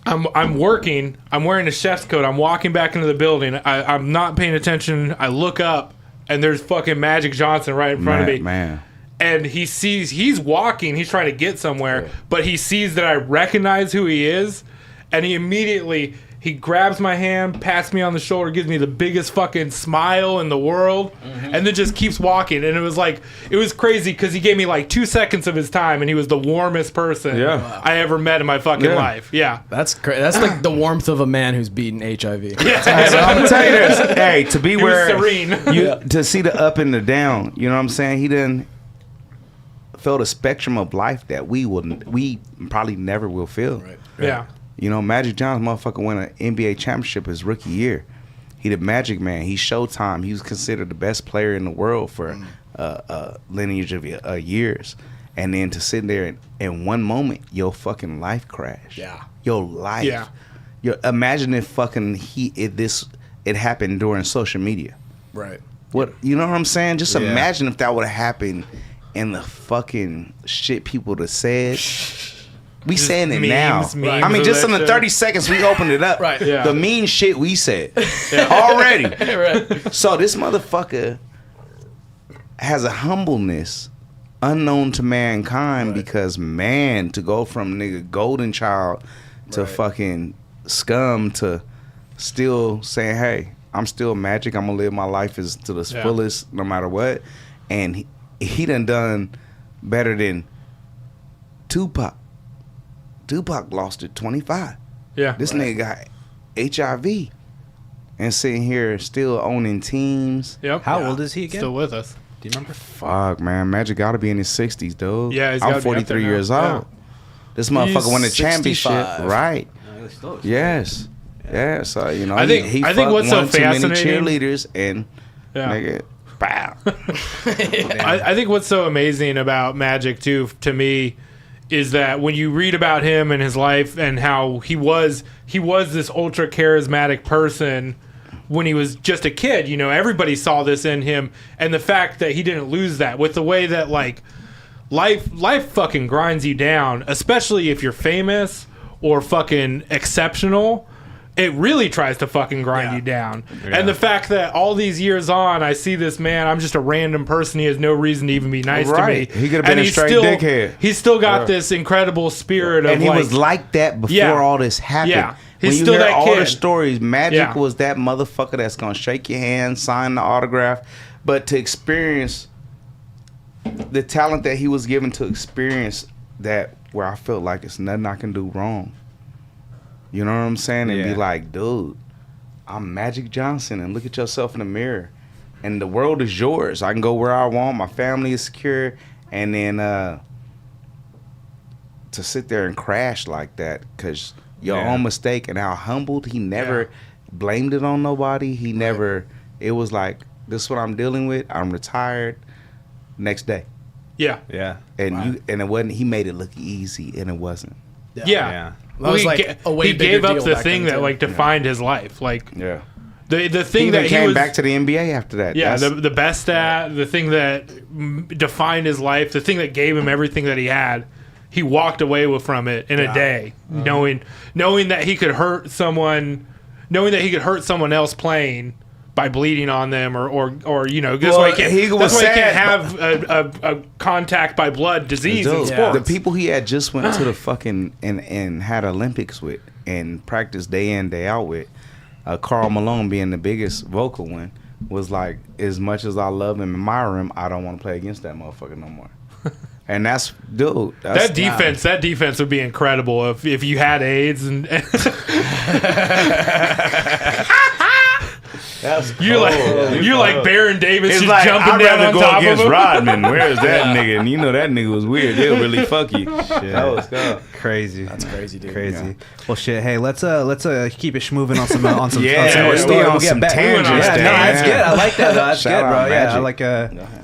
I'm working. I'm wearing a chef's coat. I'm walking back into the building. I'm not paying attention. I look up, and there's fucking Magic Johnson right in front of me. Man. And he's walking, he's trying to get somewhere, but he sees that I recognize who he is, and he grabs my hand, pats me on the shoulder, gives me the biggest fucking smile in the world, and then just keeps walking. And it was crazy because he gave me like 2 seconds of his time, and he was the warmest person I ever met in my fucking life. Yeah. That's crazy. That's like the warmth of a man who's beaten HIV. Yeah. I'm gonna tell you this. Hey, to be serene. To see the up and the down, you know what I'm saying? He didn't felt a spectrum of life that we probably never will feel. Right. Yeah. You know, Magic Johnson motherfucker won an NBA championship his rookie year. He the Magic Man. He's Showtime. He was considered the best player in the world for lineage of years, and then to sit there and in one moment your fucking life crash. Yeah. Your life. Yeah. Imagine if fucking it happened during social media. Right. What, you know what I'm saying? Just imagine if that would have happened and the fucking shit people would have said. We Just saying it memes now. I mean, of just in that the shit. 30 seconds we opened it up. Right. Yeah. The mean shit we said already. Right. So this motherfucker has a humbleness unknown to mankind because, man, to go from nigga golden child to fucking scum to still saying, hey, I'm still Magic. I'm going to live my life as to the fullest no matter what. And he done better than Tupac. Tupac lost at 25. Yeah. This nigga got HIV and sitting here still owning teams. Yep. How old is he again? Still with us. Do you remember? Fuck, man. Magic got to be in his 60s, dude. Yeah, he's gotta I'm be up 43 there now. years Yeah. old. This motherfucker won the championship. 65. Right. Yes. Yeah, so, you know, I think he what's fucked so one too many fascinating- cheerleaders and nigga, bow. I think what's so amazing about Magic too, to me, is that when you read about him and his life and how he was this ultra charismatic person when he was just a kid. You know, everybody saw this in him, and the fact that he didn't lose that with the way that like life fucking grinds you down, especially if you're famous or fucking exceptional. It really tries to fucking grind you down. Yeah. And the fact that all these years on, I see this man, I'm just a random person. He has no reason to even be nice to me. He could have been a straight dickhead. He's still got this incredible spirit of and he was like that before all this happened. Yeah. When He's you still hear that all kid. the stories, Magic was that motherfucker that's going to shake your hand, sign the autograph. But to experience the talent that he was given to experience that where I felt like it's nothing I can do wrong. You know what I'm saying? And be like, dude, I'm Magic Johnson, and look at yourself in the mirror. And the world is yours. I can go where I want. My family is secure. And then to sit there and crash like that because your own mistake, and how humbled. He never blamed it on nobody. He never, it was like, this is what I'm dealing with. I'm retired. Next day. Yeah. Yeah. And and it wasn't, he made it look easy, and it wasn't. Yeah. Well, He gave up the back thing then, that too. like defined his life. Like Yeah. the He thing even that came he was back to the NBA after that. Yeah, That's- the best at the thing that defined his life, the thing that gave him everything that he had, he walked away from it in a day, knowing that he could hurt someone, else playing by bleeding on them, or you know, that's why he can't have a contact by blood disease in Dude, sports. the people he had just went to the fucking and had Olympics with and practiced day in day out with, Karl Malone being the biggest vocal one, was like, as much as I love him and admire him, I don't want to play against that motherfucker no more. And that's, dude. That's, that defense would be incredible if you had AIDS and you're like Baron Davis it's just like, jumping I'd down rather on go top against of him. Rodman. Where is that nigga? And you know that nigga was weird. They'll really fuck you. That was good. Crazy. That's crazy, dude. Crazy. Yeah. Well, shit. Hey, let's keep it moving on some Yeah, on some we'll get some back. tangents. Yeah, no, that's man. good. I like that. Though. That's Shout good, bro. out Yeah, I Magic. like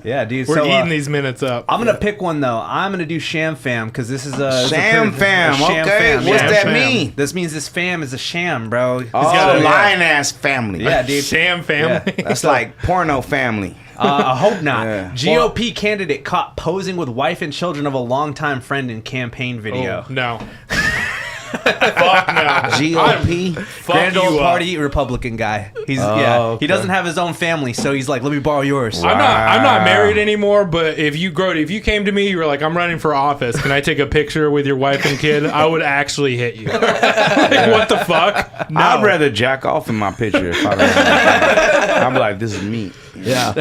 yeah, dude. We're so, eating these minutes up. I'm gonna pick one though. I'm gonna do Sham Fam because this is a Sham Fam. Sham Okay, Fam. what's Yeah, that Sham. mean? This means this fam is a sham, bro. He's Oh, got a- lion ass family. Yeah, dude. Sham family. Yeah. That's like porno family. I hope not. Yeah. GOP candidate caught posing with wife and children of a longtime friend in campaign video. Oh, no. Fuck no. GOP. Fuck Grand you old up. party Republican guy. He's okay. He doesn't have his own family, so he's like, let me borrow yours. Wow. I'm not married anymore, but if you came to me, you were like, I'm running for office. Can I take a picture with your wife and kid? I would actually hit you. Like, what the fuck? No. I'd rather jack off in my picture if I don't. I'm like, this is me. Yeah.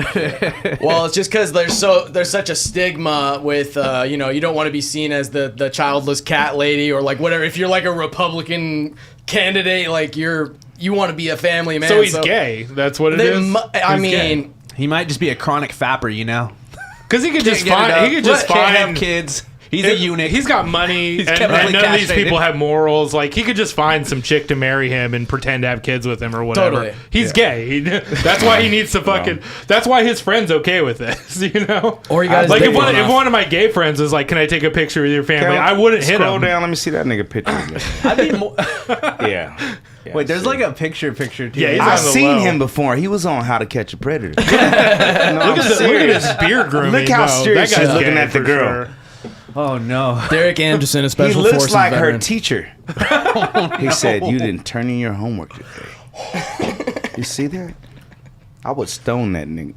Well, it's just because there's such a stigma with you know, you don't want to be seen as the childless cat lady or like whatever. If you're like a Republican candidate, like you want to be a family man. So he's gay. That's what it is. I He's mean, gay. He might just be a chronic fapper, you know? Because he could just Can't get it find. up. He could just Can't have find kids. He's a eunuch. He's got money, and chemically none of these castrated. people have morals. Like, he could just find some chick to marry him and pretend to have kids with him or whatever. Totally. He's gay. That's why he needs to fucking. That's why his friend's okay with this. You know. Or you guys like date if well enough. one of my gay friends was like, "Can I take a picture with your family?" I wouldn't hit Scroll him. down. Let me see that nigga picture again. I mean, Yeah. wait, there's like a picture too. Yeah, he's I've on the seen low. him before. He was on How to Catch a Predator. No, Look at his beard grooming. Look how though. serious That guy's he's looking gay at the for girl. sure. Oh no. Derek Anderson, a He special looks forces like veteran. her teacher. He said, "You didn't turn in your homework today." You see that? I would stone that nigga.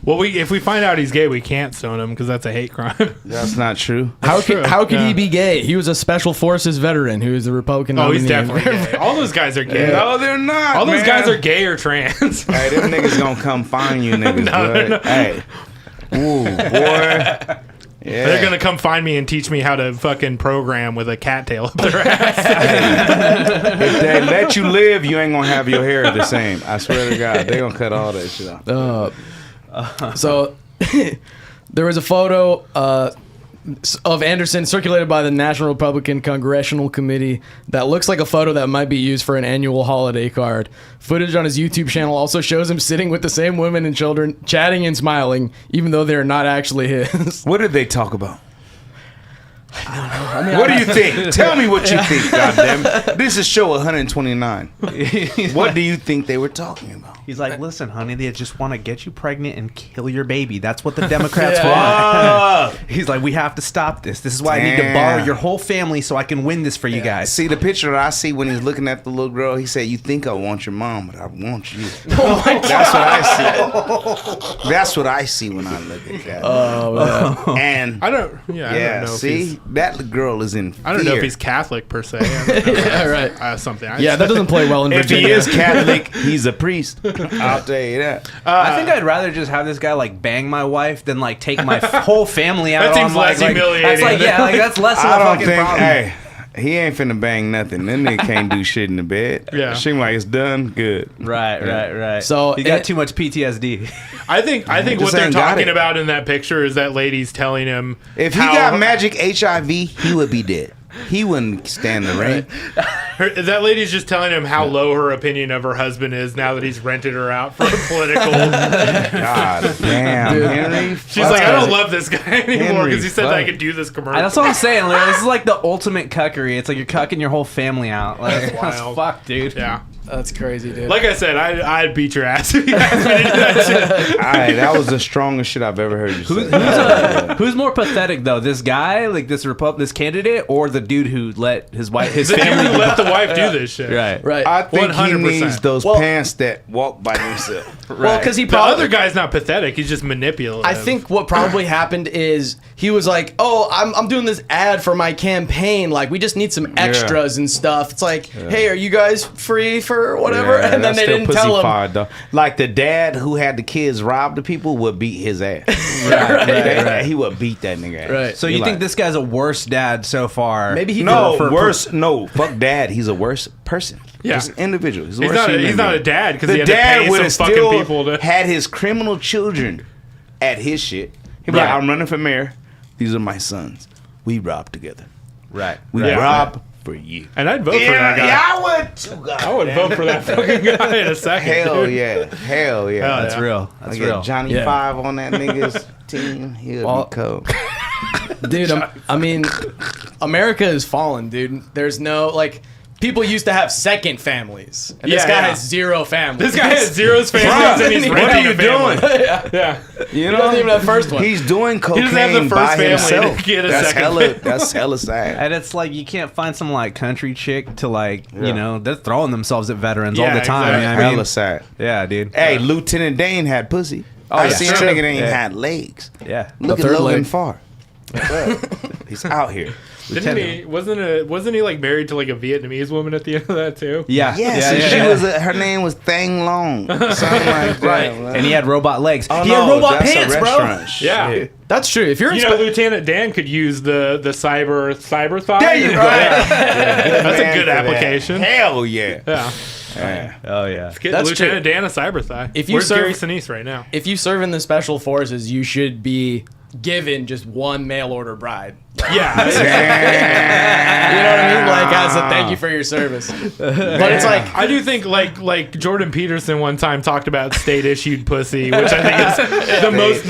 Well, if we find out he's gay, we can't stone him because that's a hate crime. That's not true. How true. could Yeah. he be gay? He was a special forces veteran who is a Republican Oh, nominee. he's definitely gay. All those guys are gay. No, they're not. All those man. guys are gay or trans. Hey, them niggas gonna come find you niggas, they're bud. not. Hey. Ooh, boy. Yeah. They're gonna come find me and teach me how to fucking program with a cattail up their ass. If they let you live, you ain't gonna have your hair the same. I swear to God, they gonna cut all that shit off. So there was a photo of Anderson circulated by the National Republican Congressional Committee that looks like a photo that might be used for an annual holiday card. Footage on his YouTube channel also shows him sitting with the same women and children, chatting and smiling, even though they're not actually his. What did they talk about? What do you think? Tell me what you think, goddammit. This is show 129. What do you think they were talking about? He's like, listen, honey, they just want to get you pregnant and kill your baby. That's what the Democrats Ah. want. He's like, we have to stop this. This is why I need to borrow your whole family so I can win this for you guys. See the picture that I see when he's looking at the little girl. He said, "You think I want your mom, but I want you." Oh my God. That's what I see. That's what I see when I look at that. Oh, And I don't. Yeah, I yeah, don't know. If see he's, that girl is in. I don't know if fear. he's Catholic per se. I don't know. yeah, right. Something. Yeah, that doesn't play well in If Virginia. he is Catholic, he's a priest. I'll tell you that. I think I'd rather just have this guy like bang my wife than like take my whole family out. That seems on, like, less humiliating. That's like, yeah, like that's less of a I don't fucking think. problem. Hey, he ain't finna bang nothing. That nigga can't do shit in the bed. Yeah. She like it's done. Good. Right. So you got it- too much PTSD. I think what Just they're ain't got talking it. about in that picture is that lady's telling him If he how- got magic HIV, he would be dead. He wouldn't stand the rain. that lady's just telling him how low her opinion of her husband is now that he's rented her out for a political. God damn, Henry. She's like, I don't love this guy anymore Henry, because he said that I fuck. could do this commercial. That's what I'm saying. Like, this is like the ultimate cuckery. It's like you're cucking your whole family out. Like, that's wild. fucked, dude. Yeah. That's crazy, dude. Like I said, I'd beat your ass if you asked me to do that shit. All right, that was the strongest shit I've ever heard you say. Who's more pathetic though? This guy, like this candidate, or the dude who let his The family dude who let the wife do this shit. Right. I think he 100%. needs those Well- pants that walk by themselves. well, because he The probably. other guy's not pathetic. He's just manipulative. I think what probably happened is he was like, "Oh, I'm doing this ad for my campaign. Like, we just need some extras and stuff." It's like, "Hey, are you guys free for whatever?" Yeah, and then that's they still didn't tell him. pussy-fied, though. Like the dad who had the kids rob the people would beat his ass. Right. He would beat that nigga ass. Right. So you You're think like, this guy's a worse dad so far? Maybe he No, did. worse. No, fuck dad. He's a worse person. Yeah. Just an individual. He's, a He's worse not a- human he's not being. a dad 'cause the he had to dad pay would some have fucking still people to- had his criminal children at his shit. He'd be like, Right. I'm running for mayor. These are my sons. We rob together. right. We Right. rob for you. And I'd vote for that guy. Yeah, I would too. God. I would vote for that fucking guy in a second. Hell dude. yeah. Hell yeah. Hell That's yeah. real. That's I real. get Johnny Yeah. 5 on that nigga's team. He'll Well- be cold. Dude, I mean, America is fallen, dude. There's no, like, people used to have second families. And this Yeah, guy yeah. has zero families. This guy has zero families and he's what are renting you a family. doing? Yeah. You He doesn't even have first one. He's doing cocaine doesn't have the first by family himself. to get a that's second hella. family. That's hella sad. And it's like you can't find some like country chick to like Yeah. you know they're throwing themselves at veterans all Yeah, the time. exactly. You know what I mean? Hella sad. Yeah, dude. Hey, Lieutenant Dane had pussy. I yeah. seen that True. nigga that ain't Yeah. had legs. Yeah. Look The at third Logan leg. Farr. He's out here. Didn't he? Wasn't he like married to like a Vietnamese woman at the end of that too? Yeah. Yes, yeah, and yeah, she yeah. was. Her name was Thang Long. Something like that. Right. And he had robot legs. Oh, he no, had robot that's pants, a bro. restaurant. Yeah. Shit. That's true. If you're in You know, Lieutenant Dan could use the cyber thigh. There you go. Yeah. That's a Man good for that. application. Hell yeah. Yeah. Yeah. Oh yeah. Get That's Lieutenant Dan a cyber thigh. If you Where's serve- Gary Sinise right now? if you serve in the special forces, you should be given just one mail order bride. Yeah. You know what I mean? Like as a thank you for your service. But it's like I do think like Jordan Peterson one time talked about state issued pussy, which I think is the most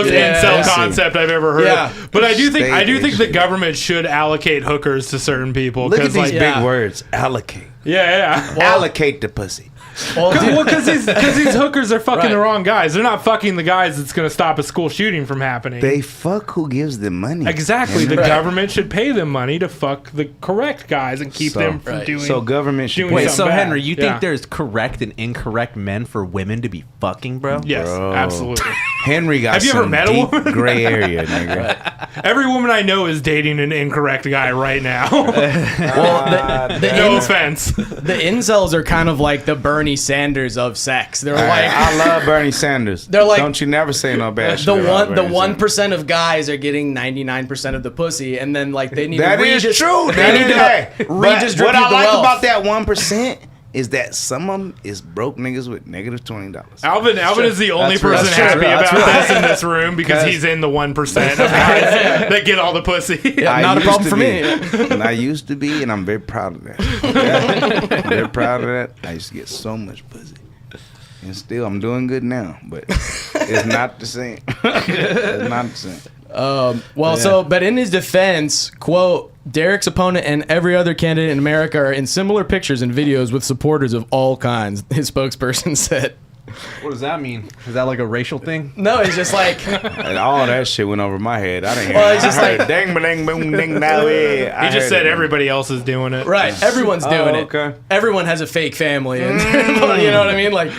incel concept I've ever heard. Yeah. But I do think the government should allocate hookers to certain people. Look at these like, big words. Allocate. Yeah. Allocate the pussy. Because these hookers are fucking the wrong guys. They're not fucking the guys that's going to stop a school shooting from happening. They fuck who gives them money. Exactly. The government should pay them money to fuck the correct guys and keep them from doing. So government should. Wait, so bad. Henry, you think there's correct and incorrect men for women to be fucking, bro? Yes, absolutely. Henry got Have you ever met a deep woman? gray area, nigga. Every woman I know is dating an incorrect guy right now. well, no offense. The incels are kind of like the Bernie Sanders of sex. They're like I love Bernie Sanders. They're like, don't you never say no bad shit. The about one, Bernie the 1% of guys are getting 99% of the pussy, and then like they need That to is redistribute. true. They need to redistribute what I the like wealth. about that 1% is that some of them is broke niggas with negative $20. Alvin is the only That's real. person That's happy true. about That's this in this room because he's in the 1% of guys that get all the pussy. Yeah, not a problem for me. And I used to be, and I'm very proud of that. Okay? I'm very proud of that. I used to get so much pussy. And still, I'm doing good now, but it's not the same. It's not the same. But in his defense, quote, Derek's opponent and every other candidate in America are in similar pictures and videos with supporters of all kinds, his spokesperson said. What does that mean? Is that like a racial thing? No, it's just like... And all that shit went over my head. I didn't hear Well, it. it's just I heard like- dang, ba-dang, boom, ding, now, He just said everybody else is doing it. Right, everyone's doing it. Okay. Everyone has a fake family. And, you know what I mean? Like...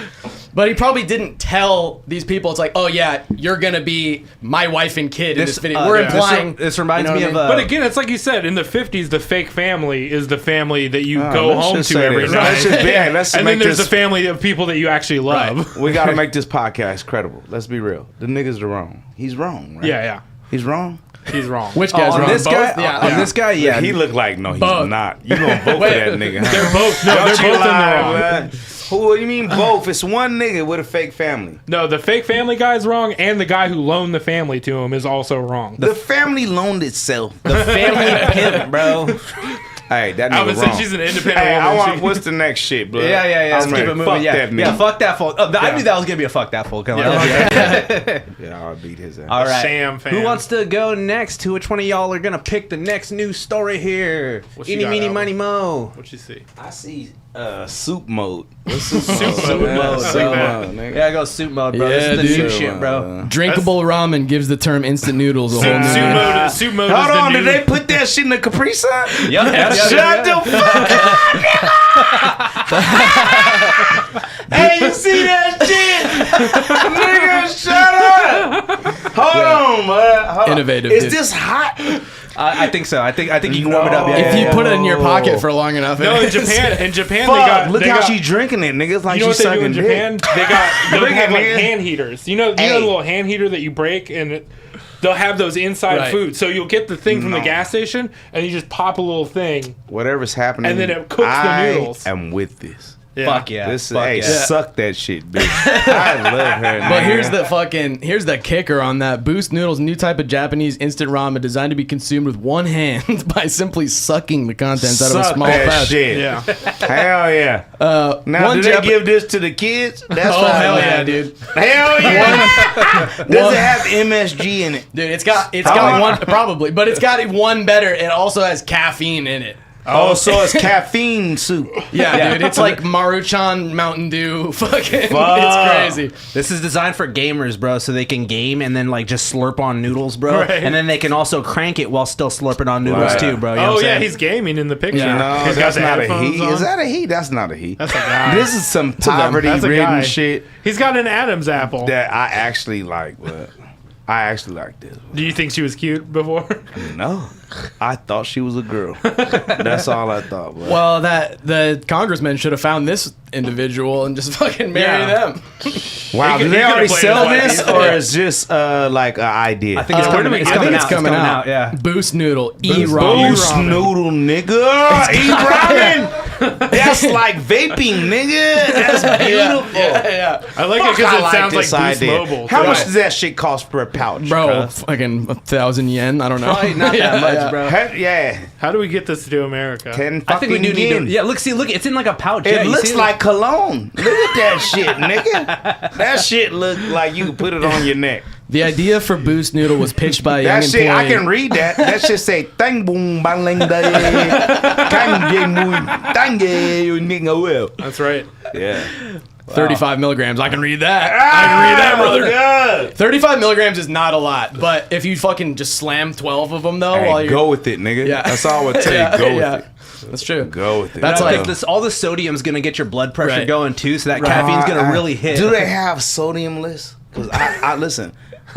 But he probably didn't tell these people, it's like, oh yeah, you're going to be my wife and kid in this video. We're implying... This reminds me of... But again, it's like you said, in the 50s, the fake family is the family that you go home to every night. And then there's the family of people that you actually love. Right. We got to make this podcast credible. Let's be real. The niggas are wrong. He's wrong, right? Yeah. He's wrong? He's wrong. Which guy's on wrong? this Both? guy? Yeah. On this guy, yeah. He looked like, no, he's Both. not. You going to vote for that nigga. Huh? They're both. No, they're both in the wrong. What do you mean both? It's one nigga with a fake family. No, the fake family guy's wrong, and the guy who loaned the family to him is also wrong. The family loaned itself. The family pimp, bro. Hey, that nigga Alvin wrong. said she's an independent Hey, I woman. want, what's the next shit, bro? Yeah. Let's keep it moving. Fuck Yeah, that nigga. yeah, fuck that fool. I knew that was gonna be a fuck that fool. Yeah, I'll beat his ass. All right. Sham fan. Who wants to go next? Which one of y'all are gonna pick the next news story here? What you Eeny, got, meeny, Alvin? money, mo. What'd you see? I see soup mode. What's soup mode? Soup mode, Soup bro. mode, nigga. Yeah, go soup mode, bro. Yeah, This is the new dude. shit, bro. Drinkable ramen gives the term instant noodles a whole new meaning. Soup mode Hold is the on, new... did they put that shit in the Capri Sun? Shut the fuck up! Hey, you see that shit? Nigga, shut up! Hold on, man. Hold on. Innovative, Is dude. this hot? I think so. I think you can warm it up. Yeah, If you yeah, put it in your pocket for long enough. No, it in is. Japan, Fuck, look they how got, she drinking it, nigga. It's like you know she's what they do in sucking Japan? dick. They'll Bring have it, like nigga. hand heaters. You know the little hand heater that you break, and they'll have those inside Right. food. So you'll get the thing from the No. gas station, and you just pop a little thing. Whatever's happening, And then it cooks the noodles. I am with this. Yeah. Fuck yeah. This Fuck hey, yeah. suck that shit, bitch. I love her. But nigga. here's the kicker on that. Boost Noodles, new type of Japanese instant ramen designed to be consumed with one hand by simply sucking the contents out of a Suck small that pouch. shit. Yeah. Hell yeah. Now, one do they Jap- give this to the kids? That's Oh fine, hell yeah, man. dude! Hell yeah. Does it have MSG in it? Dude, it's got one probably, but it's got one better. It also has caffeine in it. Oh, so it's caffeine soup. Yeah, dude, it's like Maruchan Mountain Dew. Fucking, Fuck. it's crazy. This is designed for gamers, bro, so they can game and then like just slurp on noodles, bro. Right. And then they can also crank it while still slurping on noodles Right. too, bro. You know Oh what I'm yeah, saying? he's gaming in the picture. Yeah. No, He's got that's the not a headphones he. on. Is that a he? That's not a he. That's a guy. This is some That's a guy. poverty-ridden shit He's got an Adam's apple. that I actually like. But I actually like this. Do you think she was cute before? No, I thought she was a girl. That's all I thought. Bro. Well, the congressman should have found this individual and just fucking marry Yeah. them. Wow, do they already sell this, or is just like an idea? I think it's coming. It's coming out. Yeah. Boost noodle. E-ramen. Boost noodle, nigga. Eat ramen. That's like vaping, nigga. That's beautiful. Yeah. I like it because it sounds like Boost Mobile. How much does that shit cost per pouch, Bro, fucking 1,000 yen. I don't know. Probably not that much, bro. Yeah. How do we get this to America? 10 I think we do need to. yen. Yeah, look, it's in like a pouch. It Yeah, you looks see like cologne. Look at that shit, nigga. That shit look like you can put it on your neck. The idea for Boost Noodle was pitched by a young That shit, employee. I can read that. That shit say, "Tang boom baling day, kang muy tange you nigga will." That's right. Yeah. 35 milligrams. I can read that. I can read that, brother. Good. 35 milligrams is not a lot, but if you fucking just slam 12 of them, though, while Hey, you're... go with it, nigga. Yeah. That's all I would tell you. Go with it. That's true. Go with it. That's Like like... this, all the sodium's gonna get your blood pressure Right. going too, so that caffeine's gonna really hit. Do they have sodium lists? Because I listen.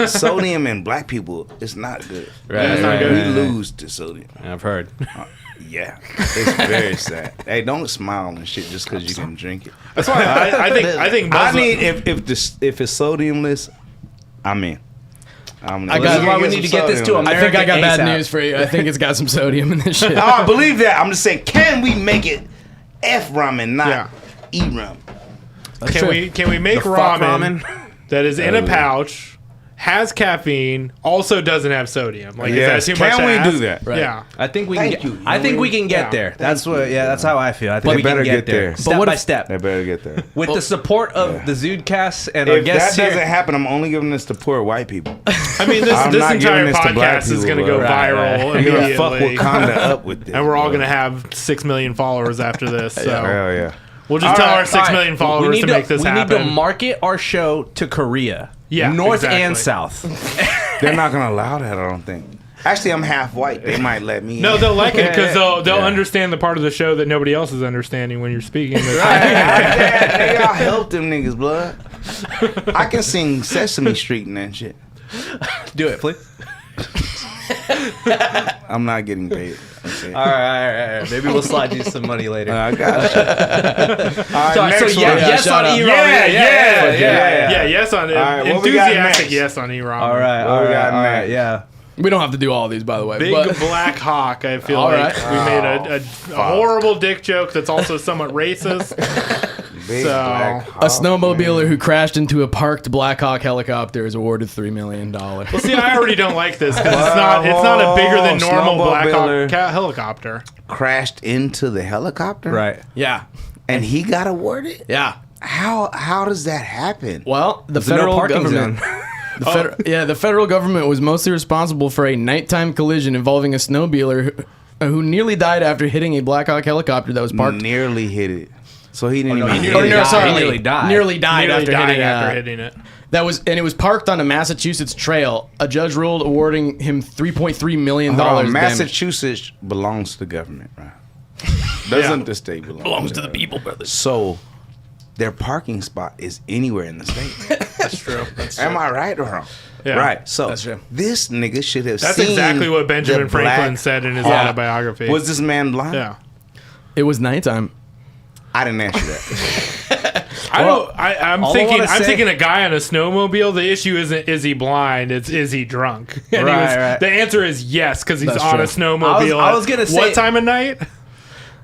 Sodium in black people is not good. Right, We lose to sodium. I've heard. Yeah, it's very sad. Hey, don't smile and shit just because you can drink it. That's why I think I Muslim, need if it's sodiumless, I'm in. I got- This is why we need to get this to I think I got bad ASAP. news for you. I think it's got some sodium in this shit. Oh, I believe that. I'm just saying, can we make it F ramen, not E ramen? can we make The fuck ramen, ramen? that is in a pouch, has caffeine, also doesn't have sodium? Like, Yes. is that too much? Can to we ask? do that? Right. Yeah. I think we Thank can. you. I think we can get Yeah. there. That's what. Yeah, that's how I feel. I think They we can better get get there, there. step what by if- step, They better get there. with the support of the ZUDECAST and our If that guests doesn't here. happen, I'm only giving this to poor white people. I mean, this I'm this not entire giving this to black podcast is people, going to go bro. Right, viral You're gonna fuck immediately. Wakanda up with this, And we're all bro. going to have 6 million followers after this. So Hell yeah. we'll just All tell right, our 6 million followers to make this we happen. need to market our show to Korea. Yeah, North exactly. and South. They're not gonna allow that. I don't think. Actually, I'm half white. They might let me. No, in. they'll like it because they'll Yeah. understand the part of the show that nobody else is understanding when you're speaking. Nigga, I'll help them niggas, blood. I can sing Sesame Street and that shit. Do it, please. I'm not getting paid. Okay. All right. Maybe we'll slide you some money later. I got you. All right, So next yeah, one. yes shout on out. E-Ramen. Yeah, yes on it. right, what we got Enthusiastic next? yes on E-Ramen. All right. What we got All right. next? Yeah. We don't have to do all of these, by the way. Big but Black Hawk, I feel All like right. we made a horrible dick joke that's also somewhat racist. Big So- black a hawk, snowmobiler man. who crashed into a parked Black Hawk helicopter is awarded $3 million. Well, see, I already don't like this because it's not a bigger than normal Black Hawk Snowmobiler. helicopter. crashed into the helicopter. Right. Yeah. And he got awarded. Yeah. How does that happen? Well, the There's no federal parking government. zone. The federal government was mostly responsible for a nighttime collision involving a snowmobiler who nearly died after hitting a Black Hawk helicopter that was parked. Nearly hit it. So he didn't even. he hit nearly it. died. sorry, He nearly died. Nearly died Nearly after died hitting. after hitting it. It was parked on a Massachusetts trail. A judge ruled awarding him $3.3 million. Hold on, damage. Massachusetts belongs to the government, right? Doesn't the state belongs to the people, brothers. So their parking spot is anywhere in the state. That's true. Am I right or wrong? Yeah. Right. So That's true. this nigga should have That's seen exactly what Benjamin the Franklin Black said in his Hawk. autobiography. Was this man blind? Yeah. It was nighttime. I didn't answer that. I'm all I thinking. wanna I'm say- thinking a guy on a snowmobile. The issue isn't is he blind? It's is he drunk? And Right. The answer is yes because he's That's on true. a snowmobile. I was gonna say- what time of night?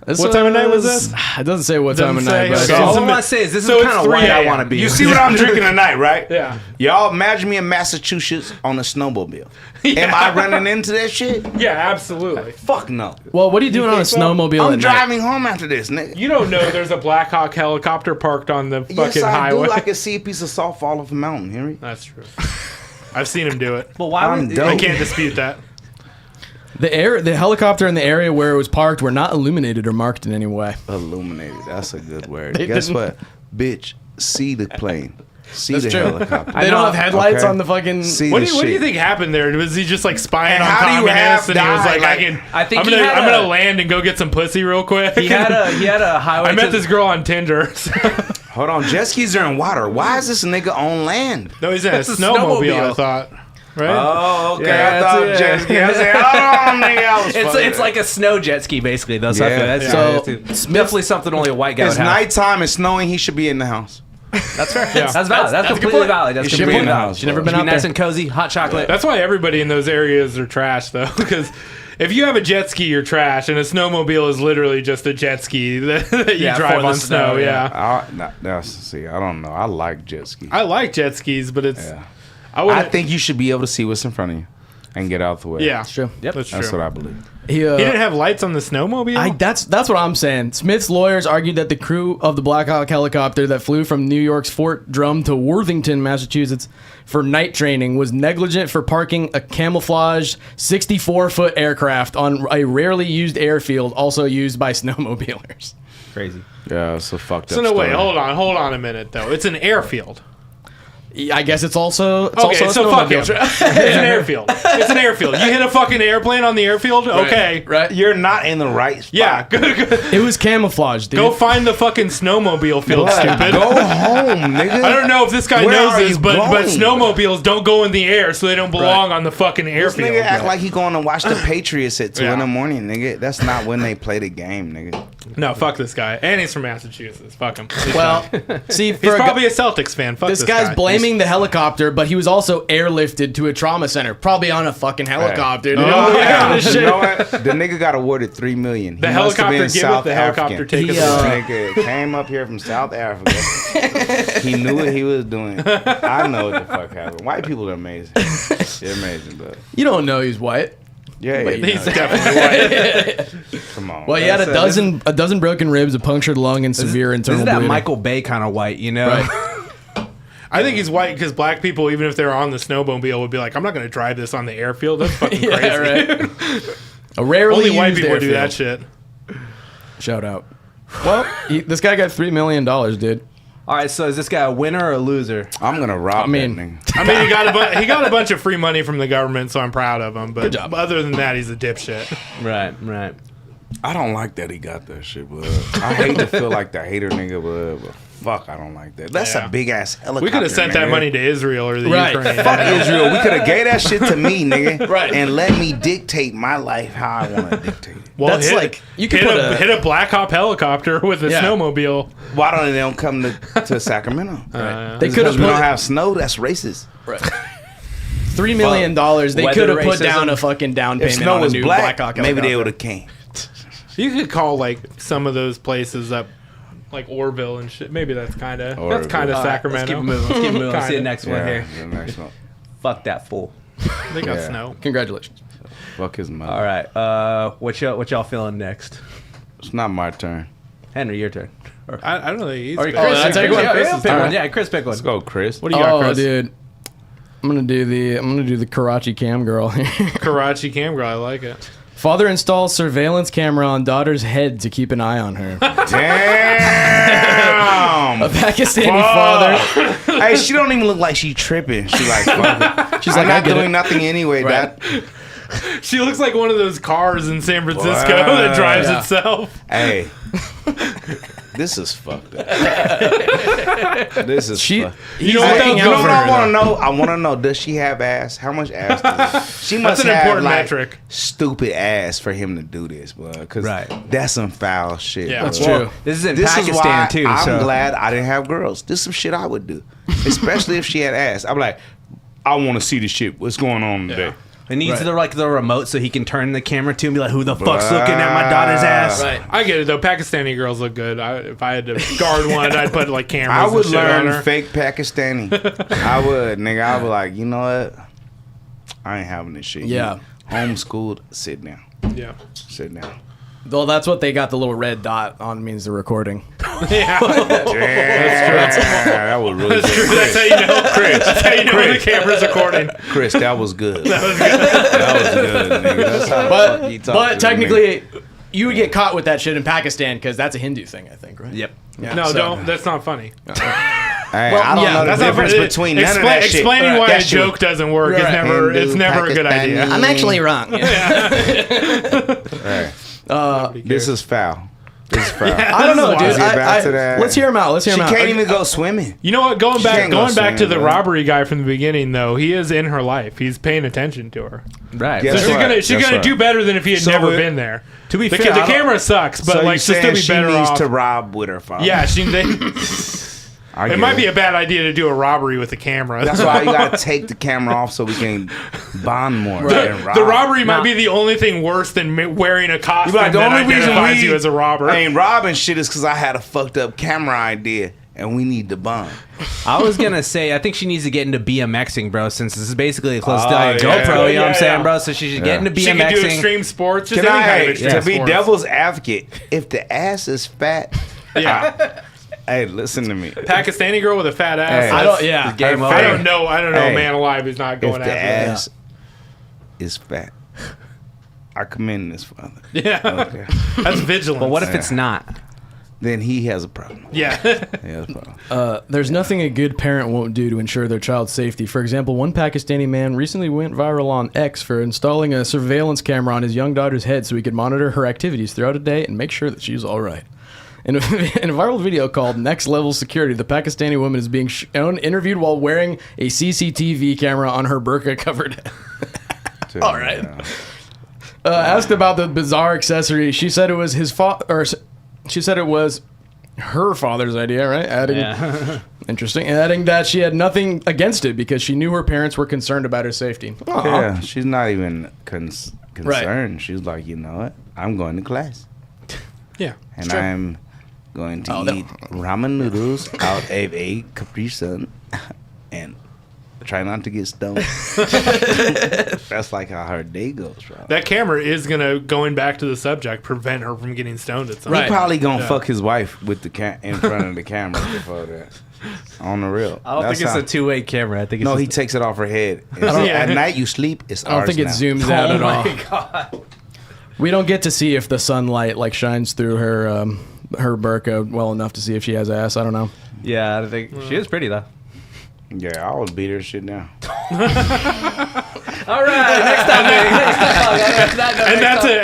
This What time of night was this? It doesn't say what time of Doesn't night. say. But Okay. So all So I want to say is this so is it's kind of 3 white I a.m. want to be. You see what I'm drinking tonight, right? Yeah. Y'all imagine me in Massachusetts on a snowmobile. Am I running into that shit? Yeah, absolutely. Fuck no. Well, what are you doing on a think so? snowmobile I'm at night? driving home after this, nigga. You don't know there's a Black Hawk helicopter parked on the fucking Yes, I highway. do. I can see a piece of salt fall off a mountain, Henry. That's true. I've seen him do it. But why I'm would dope. I can't dispute that. The helicopter and the area where it was parked were not illuminated or marked in any way. Illuminated. That's a good word. They Guess didn't- what? Bitch, see the plane. See That's the true. helicopter. They don't have headlights Okay. on the fucking. See What the do you shit. think happened there? Was he just like spying And on how do you communists? have And he was died? like, Like, I think I'm he gonna, had I'm a- gonna land and go get some pussy real quick. he had a highway. I met to- this girl on Tinder. Hold on. Jet skis are in water. Why is this nigga on land? No, he's in a That's a snowmobile. snowmobile. I thought. Right? Oh, okay. Yeah, I thought that's it. jet ski. I said, hold on, nigga. I was fucking- It's like a snow jet ski basically though. So Yeah. that's So, it's definitely something only a white guy It's would have. nighttime. It's snowing. He should be in the house. That's fair. Yeah. That's valid. That's completely valid. That's It should be completely in the valid. house, She's never bro. been Be out nice there. and cozy, hot chocolate. That's why everybody in those areas are trash, though, because if you have a jet ski, you're trash, and a snowmobile is literally just a jet ski that you Yeah, drive for the on snow. snow, Yeah. See, I don't know. I like jet skis. I like jet skis, but it's. Yeah. I I think you should be able to see what's in front of you and get out the way. Yeah, It's true. Yep. that's true. That's what I believe. He He didn't have lights on the snowmobile. that's what I'm saying. Smith's lawyers argued that the crew of the Black Hawk helicopter that flew from New York's Fort Drum to Worthington, Massachusetts, for night training was negligent for parking a camouflage 64-foot aircraft on a rarely used airfield, also used by snowmobilers. Crazy. Yeah, it's a fucked up So no, wait, story. hold on a minute though. It's an airfield. I guess it's also Okay, a so fuck it. snowmobile. It's an airfield. It's an airfield. You hit a fucking airplane on the airfield? Okay. Right. You're not in the right spot. Yeah, good. It was camouflage, dude. Go find the fucking snowmobile field, stupid. Go home, nigga. I don't know if this guy Where knows are this, you but going? snowmobiles don't go in the air, so they don't belong on the fucking This airfield. nigga act like he going to watch the Patriots at 2 Yeah. in the morning, nigga. That's not when they play the game, nigga. No, fuck this guy. And he's from Massachusetts. Fuck him. Well, see, He's for probably a Celtics fan. Fuck this this guy's guy. blaming the helicopter, but he was also airlifted to a trauma center, probably on a fucking helicopter. Dude. Oh, yeah. You know what? The nigga got awarded $3 million. The He must have helicopter been give South it, the helicopter African. take He, it. This nigga came up here from South Africa. He knew what he was doing. I know what the fuck happened. White people are amazing. They're amazing, but You don't know he's white. yeah, you He's know, definitely white. come on. Well, he had a dozen broken ribs, a punctured lung, and severe This internal is that bleeding. Michael Bay kind of white, you know? Right. I think he's white because black people, even if they're on the snowmobile, would be like, I'm not going to drive this on the airfield. That's fucking crazy. Yeah, right. A rarely Only white used people do airfield. that shit. Shout out. Well, this guy got $3 million, dude. All right, so is this guy a winner or a loser? I'm gonna rob I mean- that nigga. I mean, he got a bunch of free money from the government, so I'm proud of him. But Good job. other than that, he's a dipshit. Right. I don't like that he got that shit, but I hate to feel like the hater nigga, but fuck, I don't like that. That's Yeah. a big ass helicopter. We could have sent that nigga. money to Israel or the Right. Ukraine. Fuck Israel. We could have gave that shit to me, nigga. Right. And let me dictate my life how I want to dictate it. Well, That's like- you could hit put hit a Black Hawk helicopter with a Yeah. snowmobile. Why don't they don't come to Sacramento? They could have Because we don't put have snow. That's racist. $3 million. They Weather could have put racism. down a fucking down If payment snow on a was new black, Black Hawk maybe they helicopter. would have came. You could call like some of those places up, like Orville and shit. Maybe that's kind of Orville. Sacramento. Let's keep it moving. Let's keep it moving. Let's see the Kinda. next one Yeah, here. the next one. Fuck that fool. They got Yeah. snow. Congratulations. Fuck his mother. All right. What y'all feeling next? It's not my turn. Henry, your turn. I don't know. He's Or bad. Chris, that's Chris, a good one. Chris, Chris is pick turn. one. Yeah, Chris, pick one. Let's go, Chris. What do you got, Chris? Dude. I'm gonna do the Karachi cam girl. Karachi cam girl. I like it. Father installs surveillance camera on daughter's head to keep an eye on her. Damn. A Pakistani father. Hey, she don't even look like she tripping. She like, fuck it. She's I'm like, I not get doing it. nothing anyway. Right. That. She looks like one of those cars in San Francisco Wow. that drives Yeah. itself. Hey, this is fucked up. This is. She, fucked. he's know what, looking though? You know out what for I her, want to though. know? I want to know, does she have ass? How much ass does she must an have, important like, metric. stupid ass for him to do this, bro. Because Right. that's some foul shit. Yeah. bro. That's true. This is in This Pakistan is why too. I'm so. glad I didn't have girls. This is some shit I would do, especially if she had ass. I'm like, I want to see the shit. What's going on today? It needs Right. the remote so he can turn the camera to and be like, "Who the fuck's looking at my daughter's ass?" Right. I get it though. Pakistani girls look good. If I had to guard one, I'd put like cameras. I would and shit on learn her. fake Pakistani. I would, nigga. I would be like, you know what? I ain't having this shit. Yeah. You homeschooled. Sit down. Yeah. Sit down. Though that's what they got the little red dot on means the recording. Yeah. That was really That's true. good. That's how you know. Chris. That's how you know when the camera's recording. Chris, that was good. That was good, nigga. That's how the fuck you talk But to me. technically, you would get caught with that shit in Pakistan because that's a Hindu thing, I think, right? Yep. Yeah, No, so- don't. That's not funny. Hey, Well, I don't yeah, know the That's not difference funny. between none of that shit. Explaining why a That shit was- joke doesn't work is Right. never. Hindu, It's never a good idea. Pakistani. I'm actually wrong. Hey, this is foul. This is foul. I don't know, This dude. is wild. Get back to that. Let's hear him out. Let's hear She him out. can't even go swimming. You know what? Going She back can't go to swimming, the bro. robbery guy from the beginning, though, he is in her life. He's paying attention to her. Right. Guess So what? she's That's gonna right. do better than if he had So never it- been there. To be The, fair, the I don't- camera sucks, but So like you she'll still saying be she better needs off. to rob with her father? Yeah, she. It might be a bad idea to do a robbery with a camera. That's why you gotta take the camera off so we can bond more. The robbery might be the only thing worse than wearing a costume like, the that only reason identifies you as a robber. I ain't robbing shit is because I had a fucked up camera idea and we need to bond. I was gonna say, I think she needs to get into BMXing, bro, since this is basically a close to yeah. GoPro, you know what I'm saying, yeah. bro? So she should get into BMXing. She can do extreme sports, just Can any kind of I, extreme to be sports. devil's advocate, if the ass is fat, Yeah. hey, listen to me. Pakistani girl with a fat ass. Hey. I don't. Yeah. Game Her over. I don't know. I don't know. Hey, A man alive who's not going If the after that. ass is fat, I commend this father. Yeah. Okay. That's vigilance. But what if it's not? Then he has a problem. Yeah. He has a problem. There's nothing a good parent won't do to ensure their child's safety. For example, one Pakistani man recently went viral on X for installing a surveillance camera on his young daughter's head so he could monitor her activities throughout the day and make sure that she's all right. In a viral video called Next Level Security, the Pakistani woman is being interviewed while wearing a CCTV camera on her burqa-covered head. All right. Asked about the bizarre accessory, she said it was she said it was her father's idea, right? Interesting. Adding that she had nothing against it because she knew her parents were concerned about her safety. Yeah, she's not even concerned. She's like, you know what? I'm going to class. Yeah. And I'm going to eat ramen noodles out of a Capri Sun and try not to get stoned. That's like how her day goes, bro. That camera is going back to the subject, prevent her from getting stoned at some He point. probably gonna fuck his wife with the in front of the camera before that. On the real. I don't think it's a two-way camera. I think it's No, he just takes it off her head. Yeah. At night you sleep, it's I don't think it zooms out at all. Oh my god. We don't get to see if the sunlight like shines through her her burqa well enough to see if she has ass. I don't know. Yeah, I think she is pretty though. Yeah, I would beat her shit down. All right, next time.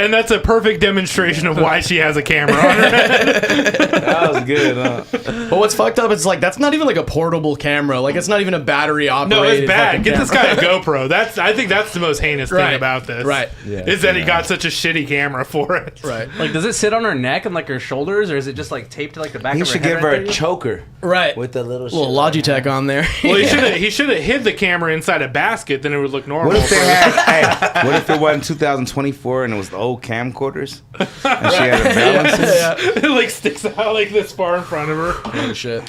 And that's a perfect demonstration of why she has a camera on her head. That was good, huh? But what's fucked up is like that's not even like a portable camera. Like it's not even a battery operated. No, it's bad. Get this camera. guy a GoPro. I think that's the most heinous Right. thing about this. Right. Is that he got such a shitty camera for it. Right. Like, does it sit on her neck and like her shoulders, or is it just like taped to like the back He of her should head? give her right a there? choker Right. with a little little Logitech on there. Well, he should have hid the camera inside a basket, then it would look normal. What if they had? What if it wasn't 2024 and it was the old camcorders and she had a balance? It like sticks out like this far in front of her. Oh shit.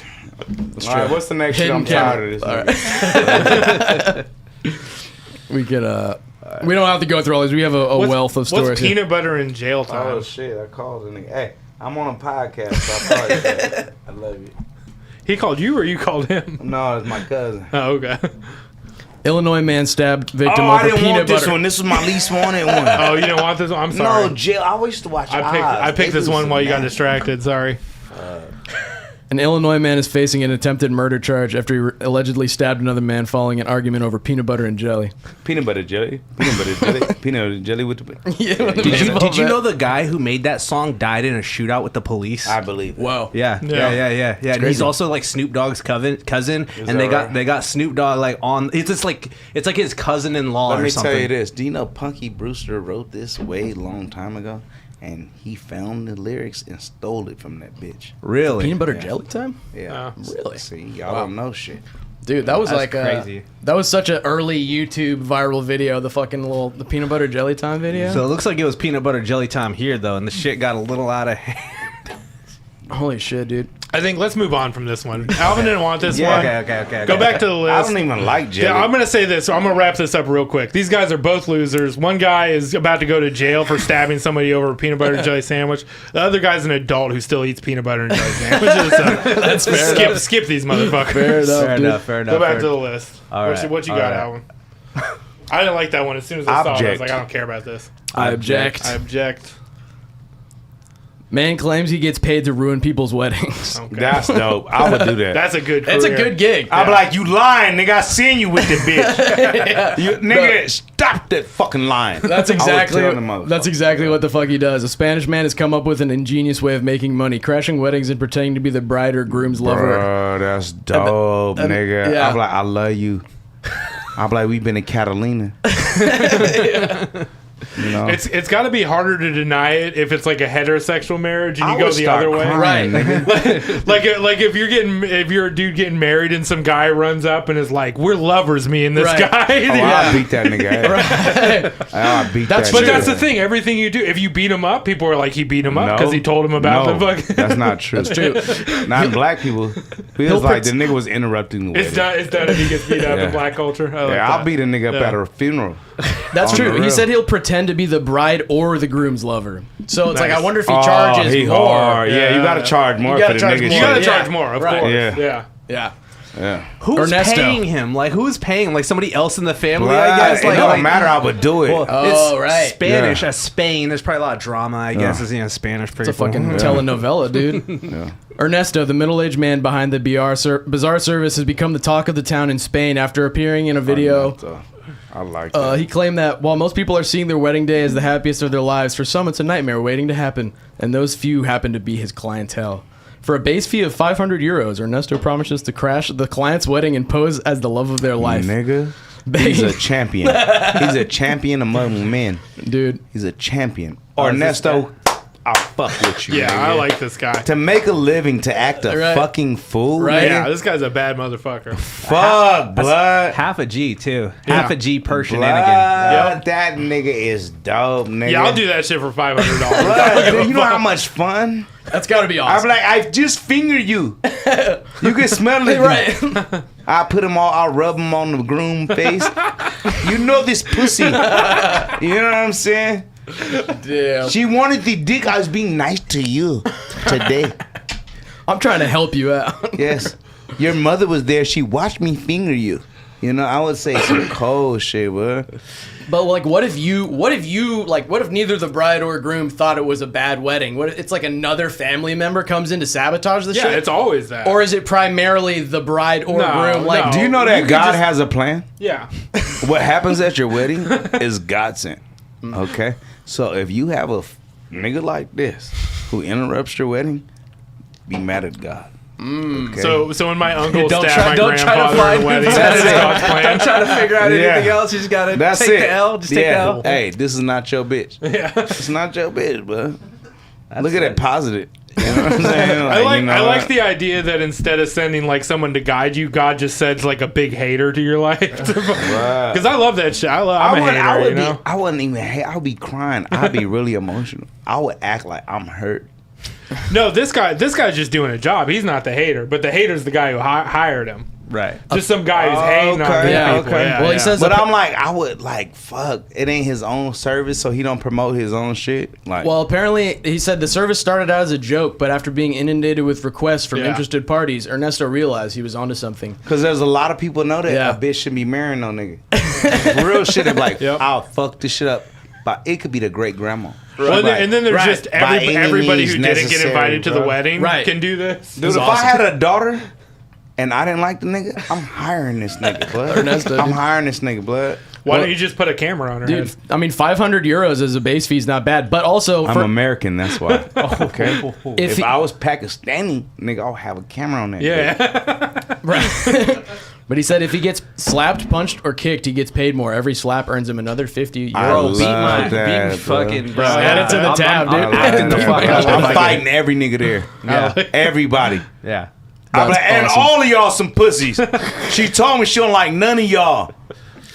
All right, what's the next shit? Hidden I'm camera. tired of this. We could we don't have to go through all these. We have a wealth of stories. What's here. peanut butter in jail time? Oh shit! I called the nigga. Hey, I'm on a podcast. So I call you. I love you. He called you or you called him? No, it's my cousin. Oh, okay. Illinois man stabbed victim Oh, I over didn't peanut want this butter. one. This was my least wanted one. Oh, you didn't want this one? I'm sorry. No, jail. I used to watch. I picked this one while you got distracted. Sorry. An Illinois man is facing an attempted murder charge after he allegedly stabbed another man following an argument over peanut butter and jelly. Peanut butter jelly. Peanut butter jelly. Peanut butter jelly with the. Did you know the guy who made that song died in a shootout with the police? I believe. It. Whoa. Yeah. And he's crazy. also like Snoop Dogg's cousin, and that right? they got Snoop Dogg like on. It's just like it's like his cousin-in-law Let or me something. tell you this. Do you know Punky Brewster wrote this way long time ago? And he found the lyrics and stole it from that bitch. Really? Peanut butter jelly time? Yeah. Really? See, y'all don't know shit. Dude, that was That's like crazy. that was such an early YouTube viral video, the peanut butter jelly time video. So it looks like it was peanut butter jelly time here though, and the shit got a little out of hand. Holy shit, dude. I think let's move on from this one. Alvin didn't want this one. Okay. Go back to the list. I don't even like jelly. Yeah, I'm going to say this. So I'm going to wrap this up real quick. These guys are both losers. One guy is about to go to jail for stabbing somebody over a peanut butter and jelly sandwich. The other guy's an adult who still eats peanut butter and jelly sandwiches. So That's fair. skip these motherfuckers. Fair enough, Fair enough. Go back to the list. All right, What you all got, right. Alvin? I didn't like that one. As soon as I saw it, I was Object. like, I don't care about this. I object. I object. Man claims he gets paid to ruin people's weddings. Okay. That's dope. I would do that. That's a good It's a career. good gig. I'd be like, you lying, nigga. I seen you with the bitch. You, nigga, stop that fucking lying. That's I would exactly tell the motherfucker. that's exactly what the fuck he does. A Spanish man has come up with an ingenious way of making money, crashing weddings and pretending to be the bride or groom's lover. Bro, that's dope, nigga. yeah. I'm like, I love you. I'm like, we've been in Catalina. You know, It's got to be harder to deny it if it's like a heterosexual marriage and you I go would the start other way. crying, nigga. like if you're a dude getting married and some guy runs up and is like, "We're lovers, me and this Right. guy." Oh, I beat that nigga. Right. I beat That's that. But nigga. that's the thing. Everything you do, if you beat him up, people are like, "He beat him up No. because he told him about No, the fuck." That's not true. That's true. Not black people. Feels like the nigga was interrupting the It's wedding. done if he gets beat up Yeah. in black culture. I like Yeah, I'll that. beat a nigga up Yeah. at a funeral. That's On the true. He real. said he'll pretend to be the bride or the groom's lover. So it's like, I Nice. wonder if he charges he more. hard. Yeah, you gotta Yeah. charge more gotta for the charge nigga more. You shit. gotta Yeah. charge more, of Right. course. Yeah. Yeah. Yeah. Yeah. Who's Ernesto. paying him? Like, who's paying him? Like, somebody else in the family, Blood, I guess? it Like, don't matter. I would do it. Well, Oh, it's right. Spanish. Yeah. Spain. There's probably a lot of drama, I guess, Yeah. as Spanish people. It's a fucking telenovela, dude. Ernesto, the middle-aged man behind the bizarre service, has become the talk of the town in Spain after appearing in a video. I like that. He claimed that while most people are seeing their wedding day as the happiest of their lives, for some it's a nightmare waiting to happen, and those few happen to be his clientele. For a base fee of 500 euros, Ernesto promises to crash the client's wedding and pose as the love of their life. Nigga, he's a champion. He's a champion among men. Dude, He's a champion. Ernesto, I'll fuck with you. Yeah, nigga. I like this guy. To make a living, to act a Right. fucking fool, Right. Yeah, nigga. this guy's a bad motherfucker. Fuck, blood. Half a G, too. Yeah. Half a G per Blood, shenanigan. Yep. that nigga is dope, nigga. Yeah, I'll do that shit for $500. Blood, dude, you know how much fun? that's got to be I'm awesome. like, I just finger you. You can smell it. Right. I put them all, I rub them on the groom face. You know this pussy. You know what I'm saying? Damn. She wanted the dick. I was being nice to you today. I'm trying to help you out. Yes. Your mother was there. She watched me finger you. You know, I would say some cold shit, bro. But like, what if neither the bride or groom thought it was a bad wedding? What if it's like another family member comes in to sabotage the Yeah, shit? it's always that. Or is it primarily the bride or No, groom? Like, no. Do you know You that could God just- has a plan? yeah. What happens at your wedding is God sent. Okay? So if you have a nigga like this who interrupts your wedding, be mad at God. Okay? So when my uncle Don't stabbed try- my don't try to grandfather find at the wedding, him. that's That's it. God's plan. Don't try to figure out Yeah. anything else. You just gotta That's take it. the L. Just take the L. Hey, this is not your bitch. Yeah. It's not your bitch, bro. Look at that positive. You know what I'm saying? I like the idea that instead of sending like someone to guide you, God just sends like a big hater to your life. Because I love that shit. I'm a hater, you know? I wouldn't even hate. I would be crying. I'd be really emotional. I would act like I'm hurt. No, this guy's just doing a job. He's not the hater, but the hater's the guy who hired him. Right. Just some guy who's hating on Okay, these yeah, people. okay. Yeah, Well, he yeah. says- But I'm like, I would like, fuck. It ain't his own service, so he don't promote his own shit. Like, well, apparently he said the service started out as a joke, but after being inundated with requests from Yeah. interested parties, Ernesto realized he was onto something. because there's a lot of people know that Yeah. a bitch shouldn't be marrying no nigga. Real shit. They're like, Yep. I'll fuck this shit up, but it could be the great grandma. Well, and then there's Right. just By any everybody who means didn't get necessary, invited to the bro. wedding Right. can do this. Dude, if I had a daughter and I didn't like the nigga, I'm hiring this nigga, blood. Ernesto, I'm dude. hiring this nigga, blood. Why don't you just put a camera on her Dude, head? I mean, 500 euros as a base fee is not bad, but also I'm for, American, that's why. Okay. if If he, I was Pakistani, nigga, I'll have a camera on that. Yeah. right. But he said if he gets slapped, punched, or kicked, he gets paid more. Every slap earns him another 50 I euros. love that, beat bro. fucking bro. Add it to the tab, dude. I'm acting the fuck up. I'm fighting every nigga there. Yeah. Everybody. Yeah. I'm That's like, and awesome. all of y'all some pussies. She told me she don't like none of y'all.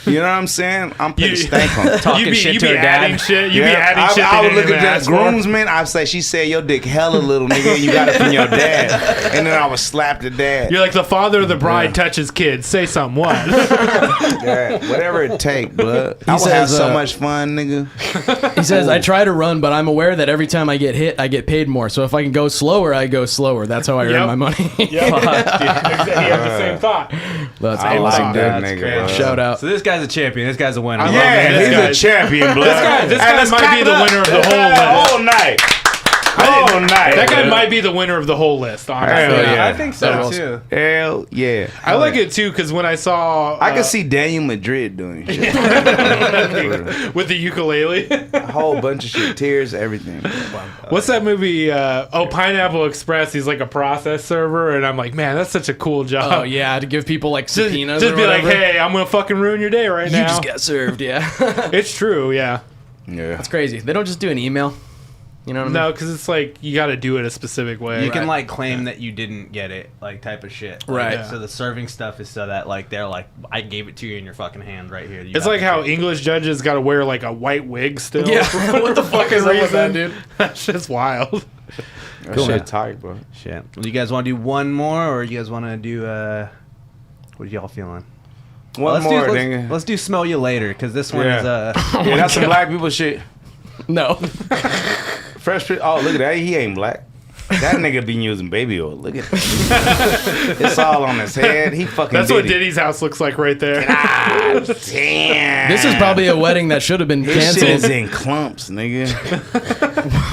You know what I'm saying? I'm putting stank on. Talking shit you to be her dad. adding shit. You be adding shit. I they would look didn't at even that ask for. groomsman. I'd say, she said your dick hella little, nigga, and you got it from your dad. And then I would slap the dad. You're like the father of the bride touches kids. Say something. What? Yeah, whatever it take, blood. I would have says, so much fun, nigga. He says, I try to run, but I'm aware that every time I get hit, I get paid more. So if I can go slower, I go slower. That's how I Yep. earn my money. Yep. You have the same thought. That's I awesome, like dude. that That's nigga. crazy. bro. Shout out. So this guy's a champion. This guy's a winner. I love Yeah, This he's guy's- a champion, blood. This Hey, guy let's might clap be the it up. winner of the whole list. Whole night. Whole night. That guy dude. might be the winner of the whole list. Honestly. Hell yeah. I think so That too. Hell yeah. I like it too because when I saw I can see Daniel Madrid doing shit. with the ukulele. A whole bunch of shit. Tears, everything. What's that movie? Pineapple Express. He's like a process server, and I'm like, man, that's such a cool job. Oh, yeah, to give people like subpoenas Just or be like, whatever. hey, I'm gonna fucking ruin your day right You now. just get served, yeah. It's true, yeah. Yeah. That's crazy. They don't just do an email. You know what I mean? No, because it's like you got to do it a specific way. You can like claim that you didn't get it, like type of shit. Like, Right. Yeah. So the serving stuff is so that like they're like, I gave it to you in your fucking hand right here. You It's got like the how shit. English judges got to wear like a white wig still. Yeah. For What the fuck is up with that, dude? That's just wild. That Cool, shit man. tight, bro. Shit. Well, you guys want to do one more, or you guys want to do what are y'all feeling? One more, nigga. Let's do smell you later, because this one Yeah. is Yeah, that's some black people shit. No. Fresh Prince. Oh, look at that. He ain't black. That nigga been using baby oil. Look at that. It's all on his head. He fucking That's did what it. Diddy's house looks like right there. God damn. This is probably a wedding that should have been His shit is canceled. in clumps, nigga.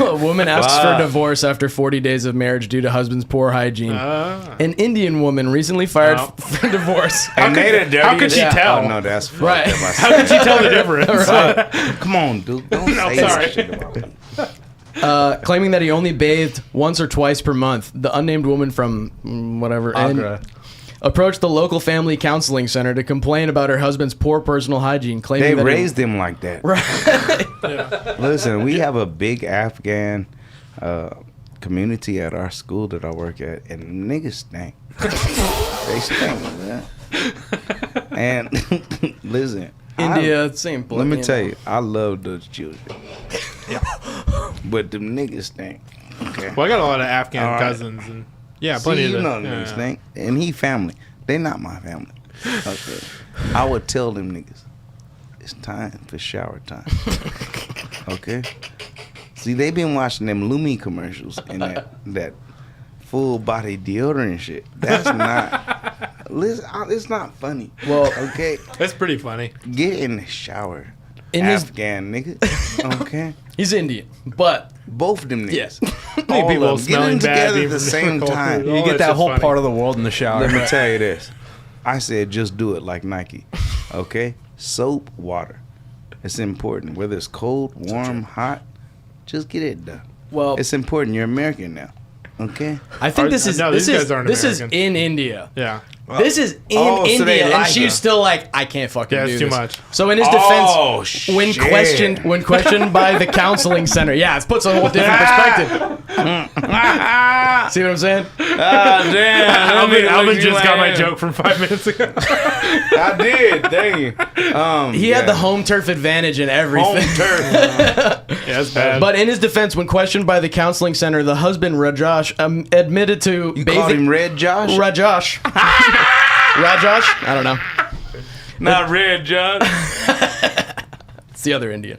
A woman asks Fuck. for divorce after 40 days of marriage due to husband's poor hygiene. Ah. An Indian woman recently fired Oh. for divorce. And they the how could dirtiest- she tell? Oh, no, that's fucked Right. up. I How said. could you tell the difference? Come on, dude. Don't say sorry. that shit about me. Claiming that he only bathed once or twice per month, the unnamed woman from whatever Agra. approached the local family counseling center to complain about her husband's poor personal hygiene, claiming They that raised him like that. Right. Listen, we have a big Afghan community at our school that I work at, and niggas stink. They stink, man. And listen, India, same. let me tell you, I love those children. But them niggas stink. Okay. Well, I got a lot of Afghan All right. cousins, and yeah, See, plenty you of know them. niggas stink. And he family. They not my family. Okay. I would tell them niggas, it's time for shower time. Okay? See, they been watching them Lumi commercials and that full body deodorant shit. That's not. Listen, it's not funny. Well, Okay? That's pretty funny. Get in the shower. In his- Afghan nigga. Okay? He's Indian, but Both of them Yes. niggas. Many All people of them. Get smelling them bad together being at the from same different time. cultures. You Oh, get it's that just whole funny. part of the world in the shower. Let me tell you this. I said just do it like Nike. Okay? Soap, water. It's important. Whether it's cold, warm, hot, just get it done. well, It's important. You're American now. Okay? I think this is no, this these is guys aren't this is American. in India. Yeah. This is in Oh, so they India, and like she's her. still like, I can't fucking Yeah, do it's too this. much. So in his defense, Oh, when shit. questioned by the counseling center, yeah, it puts a whole different perspective. See what I'm saying? Ah, damn. Alvin just got my joke from 5 minutes ago. I did. Thank you. He had the home turf advantage in everything. home turf. Yeah, that's bad. But in his defense, when questioned by the counseling center, the husband Rajosh admitted to You called him Red Josh? Rajosh. Rajosh? I don't know. Not Red Josh. It's the other Indian.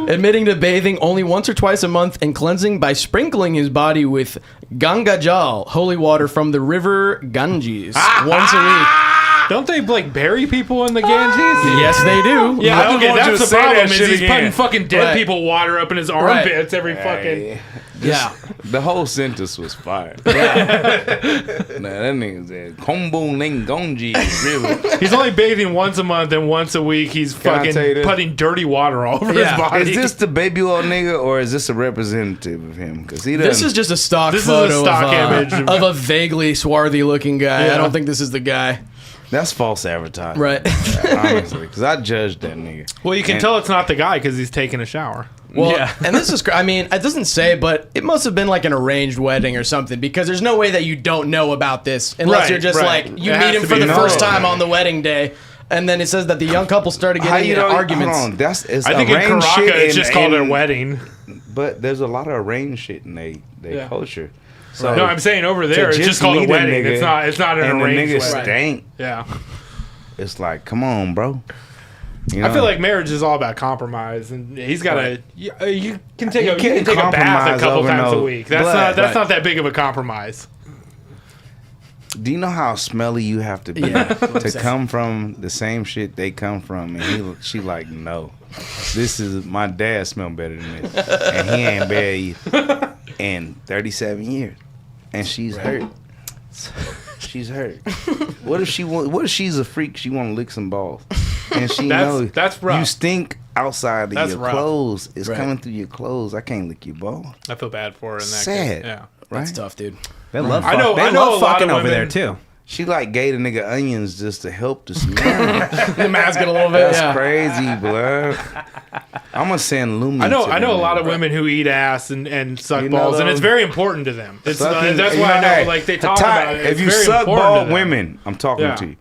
Admitting to bathing only once or twice a month and cleansing by sprinkling his body with Ganga Jal, holy water from the river Ganges, once a week. Don't they like bury people in the Ganges? Yes, they do. Yeah, I okay, want you that's to the say problem. that Is shit he's again. putting fucking dead Right. people water up in his armpits every fucking. Yeah. The whole sentence was fire. Nah, that nigga said, Kombo Lingonji River. He's only bathing once a month and once a week. He's Can I fucking tell you this? putting dirty water all over Yeah. his body. Is this the baby oil nigga or is this a representative of him? Because he doesn't. This is just a stock This is a photo stock of, image. of a vaguely swarthy looking guy. Yeah. I don't think this is the guy. That's false advertising. Right. Honestly, because I judged that nigga. Well, you can And- tell it's not the guy because he's taking a shower. Well, Yeah. and this is, I mean, it doesn't say, but it must have been like an arranged wedding or something because there's no way that you don't know about this unless Right, you're just right. like, you It meet has him to for be the known. first time on the wedding day. And then it says that the young couple started How getting you into know? arguments. Hold on. It's I think in arranged Karaka shit it's in- just called in- a wedding. But there's a lot of arranged shit in they Yeah. culture. So No, I'm saying over there to it's just called a meet wedding. nigga It's not an and the arranged nigga wedding. stank. Yeah. It's like, come on, bro. You I know? feel like marriage is all about compromise, and he's got to. You can take You a can't take a bath a compromise couple over times a no week. That's blood. not that big of a compromise. Do you know how smelly you have to be Yeah. to come from the same shit they come from? And she like, no, this is my dad smell better than this, and he ain't bathed in 37 years, and she's hurt. She's hurt. What if she's a freak? She want to lick some balls, and she knows that's rough. you stink outside of That's your rough. clothes. It's Right. coming through your clothes. I can't lick your balls. I feel bad for her in that Sad. case. Yeah. Right? That's tough, dude. They love. I know- They I know love a lot fucking of over there women- too. She like gave the nigga onions just to help the smell. The mask it a little bit. That's Yeah. crazy, blood. I'm gonna send Lumi. I know a lot of women who eat ass and suck You know balls, and those- it's very important to them. It's Sucking- that's you why I know, hey, like they talk about it. If It's you very suck important ball, to them. women, I'm talking Yeah. to you.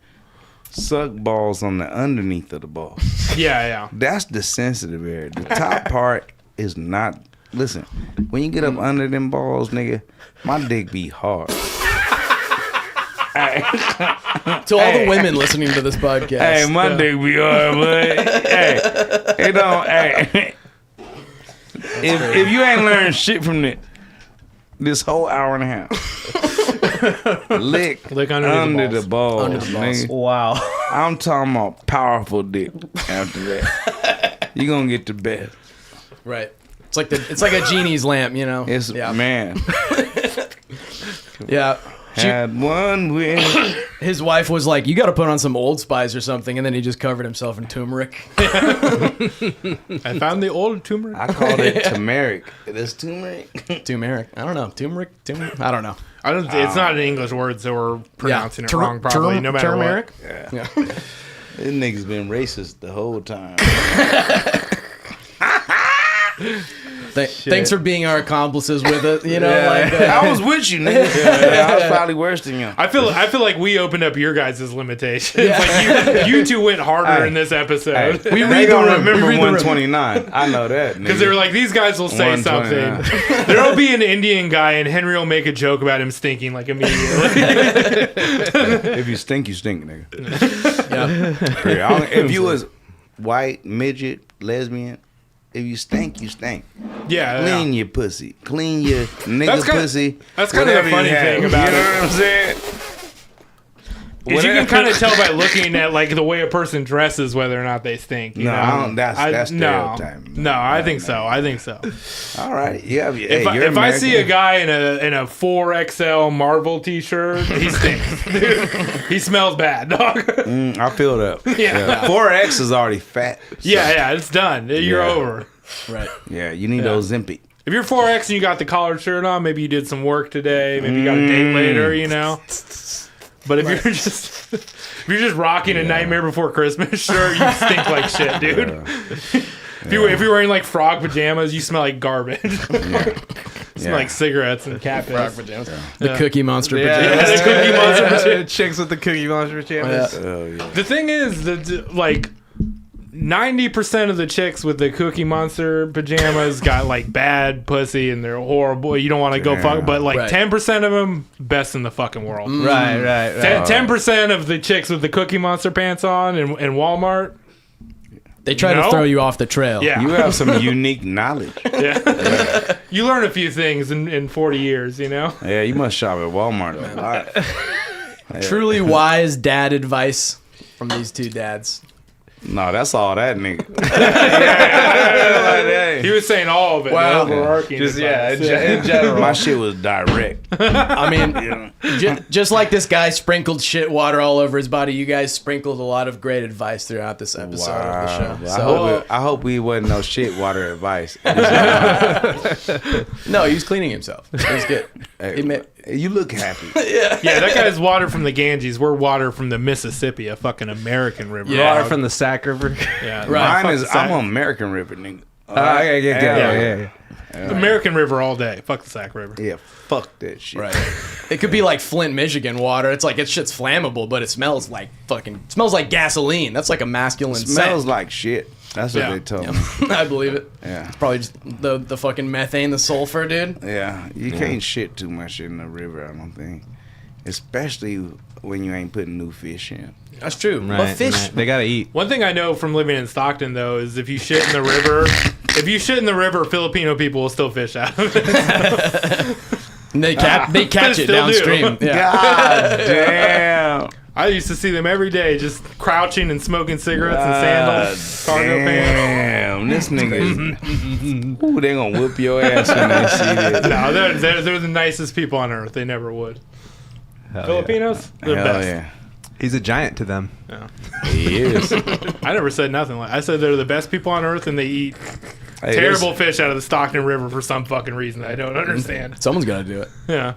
Suck balls on the underneath of the ball. Yeah. That's the sensitive area. The top part is not. Listen, when you get up under them balls, nigga, my dick be hard. To all the women listening to this podcast. Hey, my dick be hard, but hey, it don't. Hey, if you ain't learned shit from this whole hour and a half, lick under the the balls, Under the balls. nigga. Wow. I'm talking about powerful dick. After that, you gonna get the best. Right. It's like a genie's lamp, you know. It's man. Yeah. Had one with. His wife was like, "You got to put on some Old Spice or something," and then he just covered himself in turmeric. I found the old turmeric. I called it turmeric. It is turmeric. Turmeric. I don't know. Turmeric. I don't know. I don't. It's not an English word, so we're pronouncing it wrong. Probably, no matter turmeric. what. Yeah. This nigga's been racist the whole time. Thanks for being our accomplices with it. You know, I was with you, nigga. Yeah, I was probably worse than you. I feel like we opened up your guys' limitations. Like you two went harder Hey. in this episode. We read the gonna room. We remember read the room. 129. I know that. Because they were like, these guys will say something. 129. There'll be an Indian guy, and Henry will make a joke about him stinking like immediately. If you stink, nigga. yeah. If you was white, midget, lesbian, if you stink, you stink. Yeah. Clean your pussy. Clean your nigga pussy. That's kind of the whatever you funny have. thing about You know it. what I'm saying? Is you can kind of tell by looking at like the way a person dresses whether or not they stink. You No, know? I don't. That's no, stereotype. no, I think so. I think so. All right. Yeah. If I see a guy in a 4XL Marvel T-shirt, he stinks. Dude, he smells bad, dog. I feel that. Yeah. 4X is already fat. So, Yeah, it's done. You're Yeah. over. Right. Yeah. You need those Ozempic. If you're 4X and you got the collared shirt on, maybe you did some work today. Maybe you got a date later. You know. But if you're just rocking a Nightmare Before Christmas shirt, you stink like shit, dude. If you're wearing like frog pajamas, you smell like garbage. Smell like cigarettes and cat piss. The Cookie Monster Yeah, pajamas. the Cookie Monster pajamas. Chicks with the Cookie Monster pajamas. Oh yeah. The thing is that like 90% of the chicks with the Cookie Monster pajamas got like bad pussy and they're horrible. You don't want to go fuck, but like Right. 10% of them best in the fucking world. Right. 10% of the chicks with the Cookie Monster pants on in Walmart. They try No? to throw you off the trail. Yeah. You have some unique knowledge. Yeah. You learn a few things in 40 years, you know? Yeah, you must shop at Walmart. A lot. Truly wise dad advice from these two dads. No, that's all that nigga. He was saying all of it. Wow. The overarching Just advice. in general. My shit was direct. I mean, just like this guy sprinkled shit water all over his body, you guys sprinkled a lot of great advice throughout this episode of the show. So, I hope we wasn't no shit water advice. no, he was cleaning himself. It was good. You look happy. Yeah, that guy's water from the Ganges. We're water from the Mississippi, a fucking American river. Yeah. Water from the Sac River. Yeah, Right. Mine is, Fuck the I'm Sac. on American River, nigga. Yeah. American River all day. Fuck the Sac River. Yeah, fuck that shit. Right. It could be like Flint, Michigan water. It's like, shit's flammable, but it smells like gasoline. That's like a masculine Smells scent. like shit. That's what Yeah. they told me. I believe it. Yeah. It's probably just the fucking methane, the sulfur, dude. Yeah, you can't shit too much in the river, I don't think. Especially when you ain't putting new fish in. That's true. Right, But fish. right. They gotta eat. One thing I know from living in Stockton, though, is if you shit in the river, Filipino people will still fish out of it. They catch it Still do. downstream. Yeah. God damn. I used to see them every day just crouching and smoking cigarettes and sandals, cargo pants. Damn, this nigga. Ooh, they gonna whoop your ass when they see this. No, they're the nicest people on earth. They never would. Filipinos, they're Hell best. yeah. He's a giant to them. He is. I never said nothing. I said they're the best people on earth, and they eat Hey, terrible fish out of the Stockton River for some fucking reason I don't understand. Someone's got to do it. Yeah.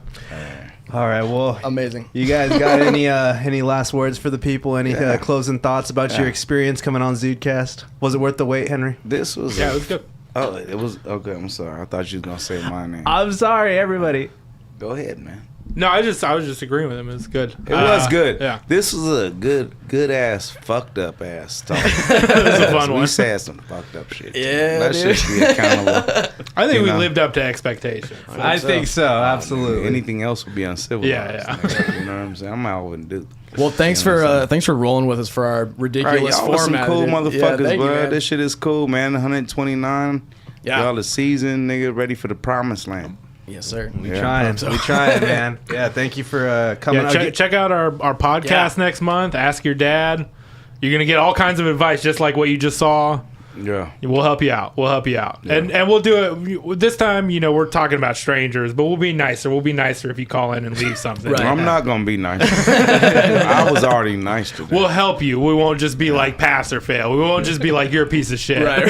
All right, well, Amazing. you guys got any last words for the people? Any closing thoughts about your experience coming on ZUDECAST? Was it worth the wait, Henry? This was Yeah, it was good. Oh, it was okay. I'm sorry. I thought you was gonna say my name. I'm sorry, everybody. Go ahead, man. No, I was just agreeing with him. It was good. It was good. Yeah. This was a good ass, fucked up ass talk. It was a fun We one. said some fucked up shit. Yeah, Let's dude. just be accountable. I think You we know. lived up to expectations. I think so, absolutely. Anything else would be uncivilized. Yeah. nigga. You know what I'm saying? I'm Alvin, dude. Well, thanks You know what I'm for saying? thanks for rolling with us for our All right, ridiculous y'all are some format. cool dude. motherfuckers, thank you, bro. man. This shit is cool, man. 129. Yeah. Y'all the season, nigga, ready for the promised land. Yes, sir. We trying, man. Yeah, thank you for coming. Yeah, check out our podcast next month. Ask your dad. You're gonna get all kinds of advice, just like what you just saw. Yeah. We'll help you out. And we'll do it this time. You know, we're talking about strangers, but we'll be nicer. We'll be nicer if you call in and leave something. Right. I'm not gonna be nice. I was already nice to them. We'll help you. We won't just be like pass or fail. We won't just be like you're a piece of shit. Right.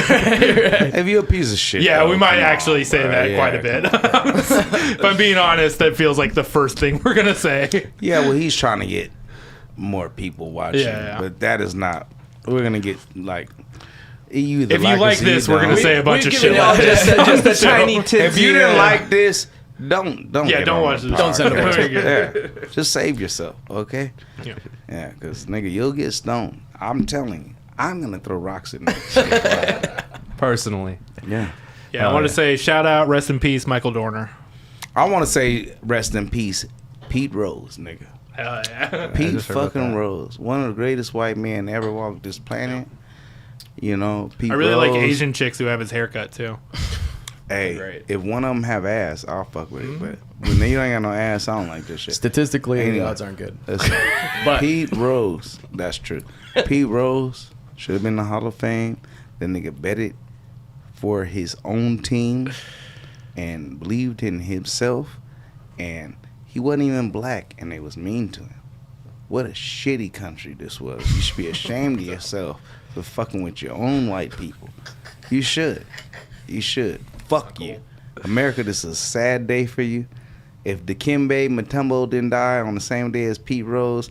If you're a piece of shit. Yeah, though, we might come actually on, say bro. that Yeah, quite a bit. If I'm being honest, that feels like the first thing we're gonna say. Yeah, well, he's trying to get more people watching, Yeah. but that is not. We're gonna get like. You either If you like us or this, you we're gonna don't. say a bunch of We've shit given y'all like this. just a tiny tip. If you didn't like this, don't. Yeah, get don't on watch the this. Don't send it podcast. Yeah, just save yourself, okay? Yeah. Yeah, because nigga, you'll get stoned. I'm telling you, I'm gonna throw rocks at niggas. personally. Yeah. Yeah, I want to say shout out, rest in peace, Michael Dorner. I want to say rest in peace, Pete Rose, nigga. Hell yeah. Pete just heard about fucking that. Rose, one of the greatest white men to ever walk this planet. You know, Pete I really Rose. like Asian chicks who have his haircut too. Hey, Great. if one of them have ass, I'll fuck with it. But when they ain't got no ass, I don't like this shit. Statistically, Anyway. the odds aren't good. Listen, But- Pete Rose, that's true. Pete Rose should have been in the Hall of Fame. The nigga betted for his own team and believed in himself. And he wasn't even black, and they was mean to him. What a shitty country this was. You should be ashamed of yourself for fucking with your own white people. You should. You should. Fuck you. America, this is a sad day for you. If Dikembe Mutombo didn't die on the same day as Pete Rose,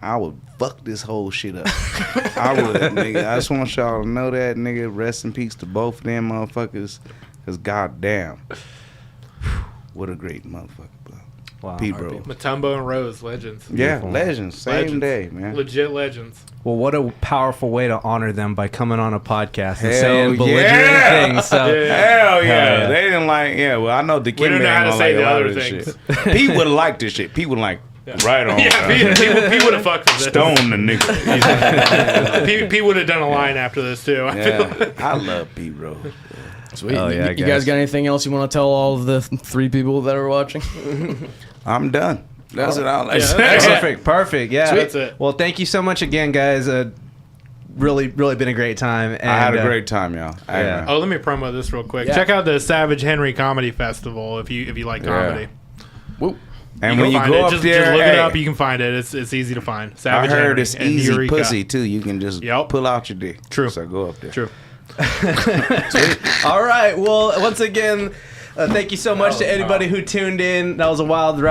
I would fuck this whole shit up. I would, nigga. I just want y'all to know that, nigga. Rest in peace to both of them motherfuckers. Because goddamn. What a great motherfucker, bro. Wow. Pete Rose. Matumbo and Rose, legends. Yeah, Beautiful. legends. Same Legends. day, man. Legit legends. Well, what a powerful way to honor them by coming on a podcast and Hell saying belligerent yeah. things. So, Yeah. Hell yeah. yeah. They didn't like, yeah, well, I know the kid don't know how to say the other things. Pete would have liked this shit. Pete would like, right on. Yeah, Pete would have fucked with this. Stone the nigga. Pete would have done a line after this too. I feel like. Yeah, I love Pete Rose. Sweet. Oh, yeah, you guys. guys got anything else you want to tell all of the three people that are watching? I'm done. That's what I like. Yeah, to that's say. it. Perfect. Yeah. That's it. Well, thank you so much again, guys. Really been a great time. And, I had a great time, y'all. Yeah. Oh, let me promo this real quick. Yeah. Check out the Savage Henry Comedy Festival if you like comedy. Whoop. And You when can you find go it. up just there, look it hey, up. You can find it. It's easy to find. I Savage heard Henry it's and easy Eureka. pussy too. You can just Yep. pull out your dick. True. So go up there. True. All right. Well, once again, thank you so much to anybody who tuned in. That was a wild ride.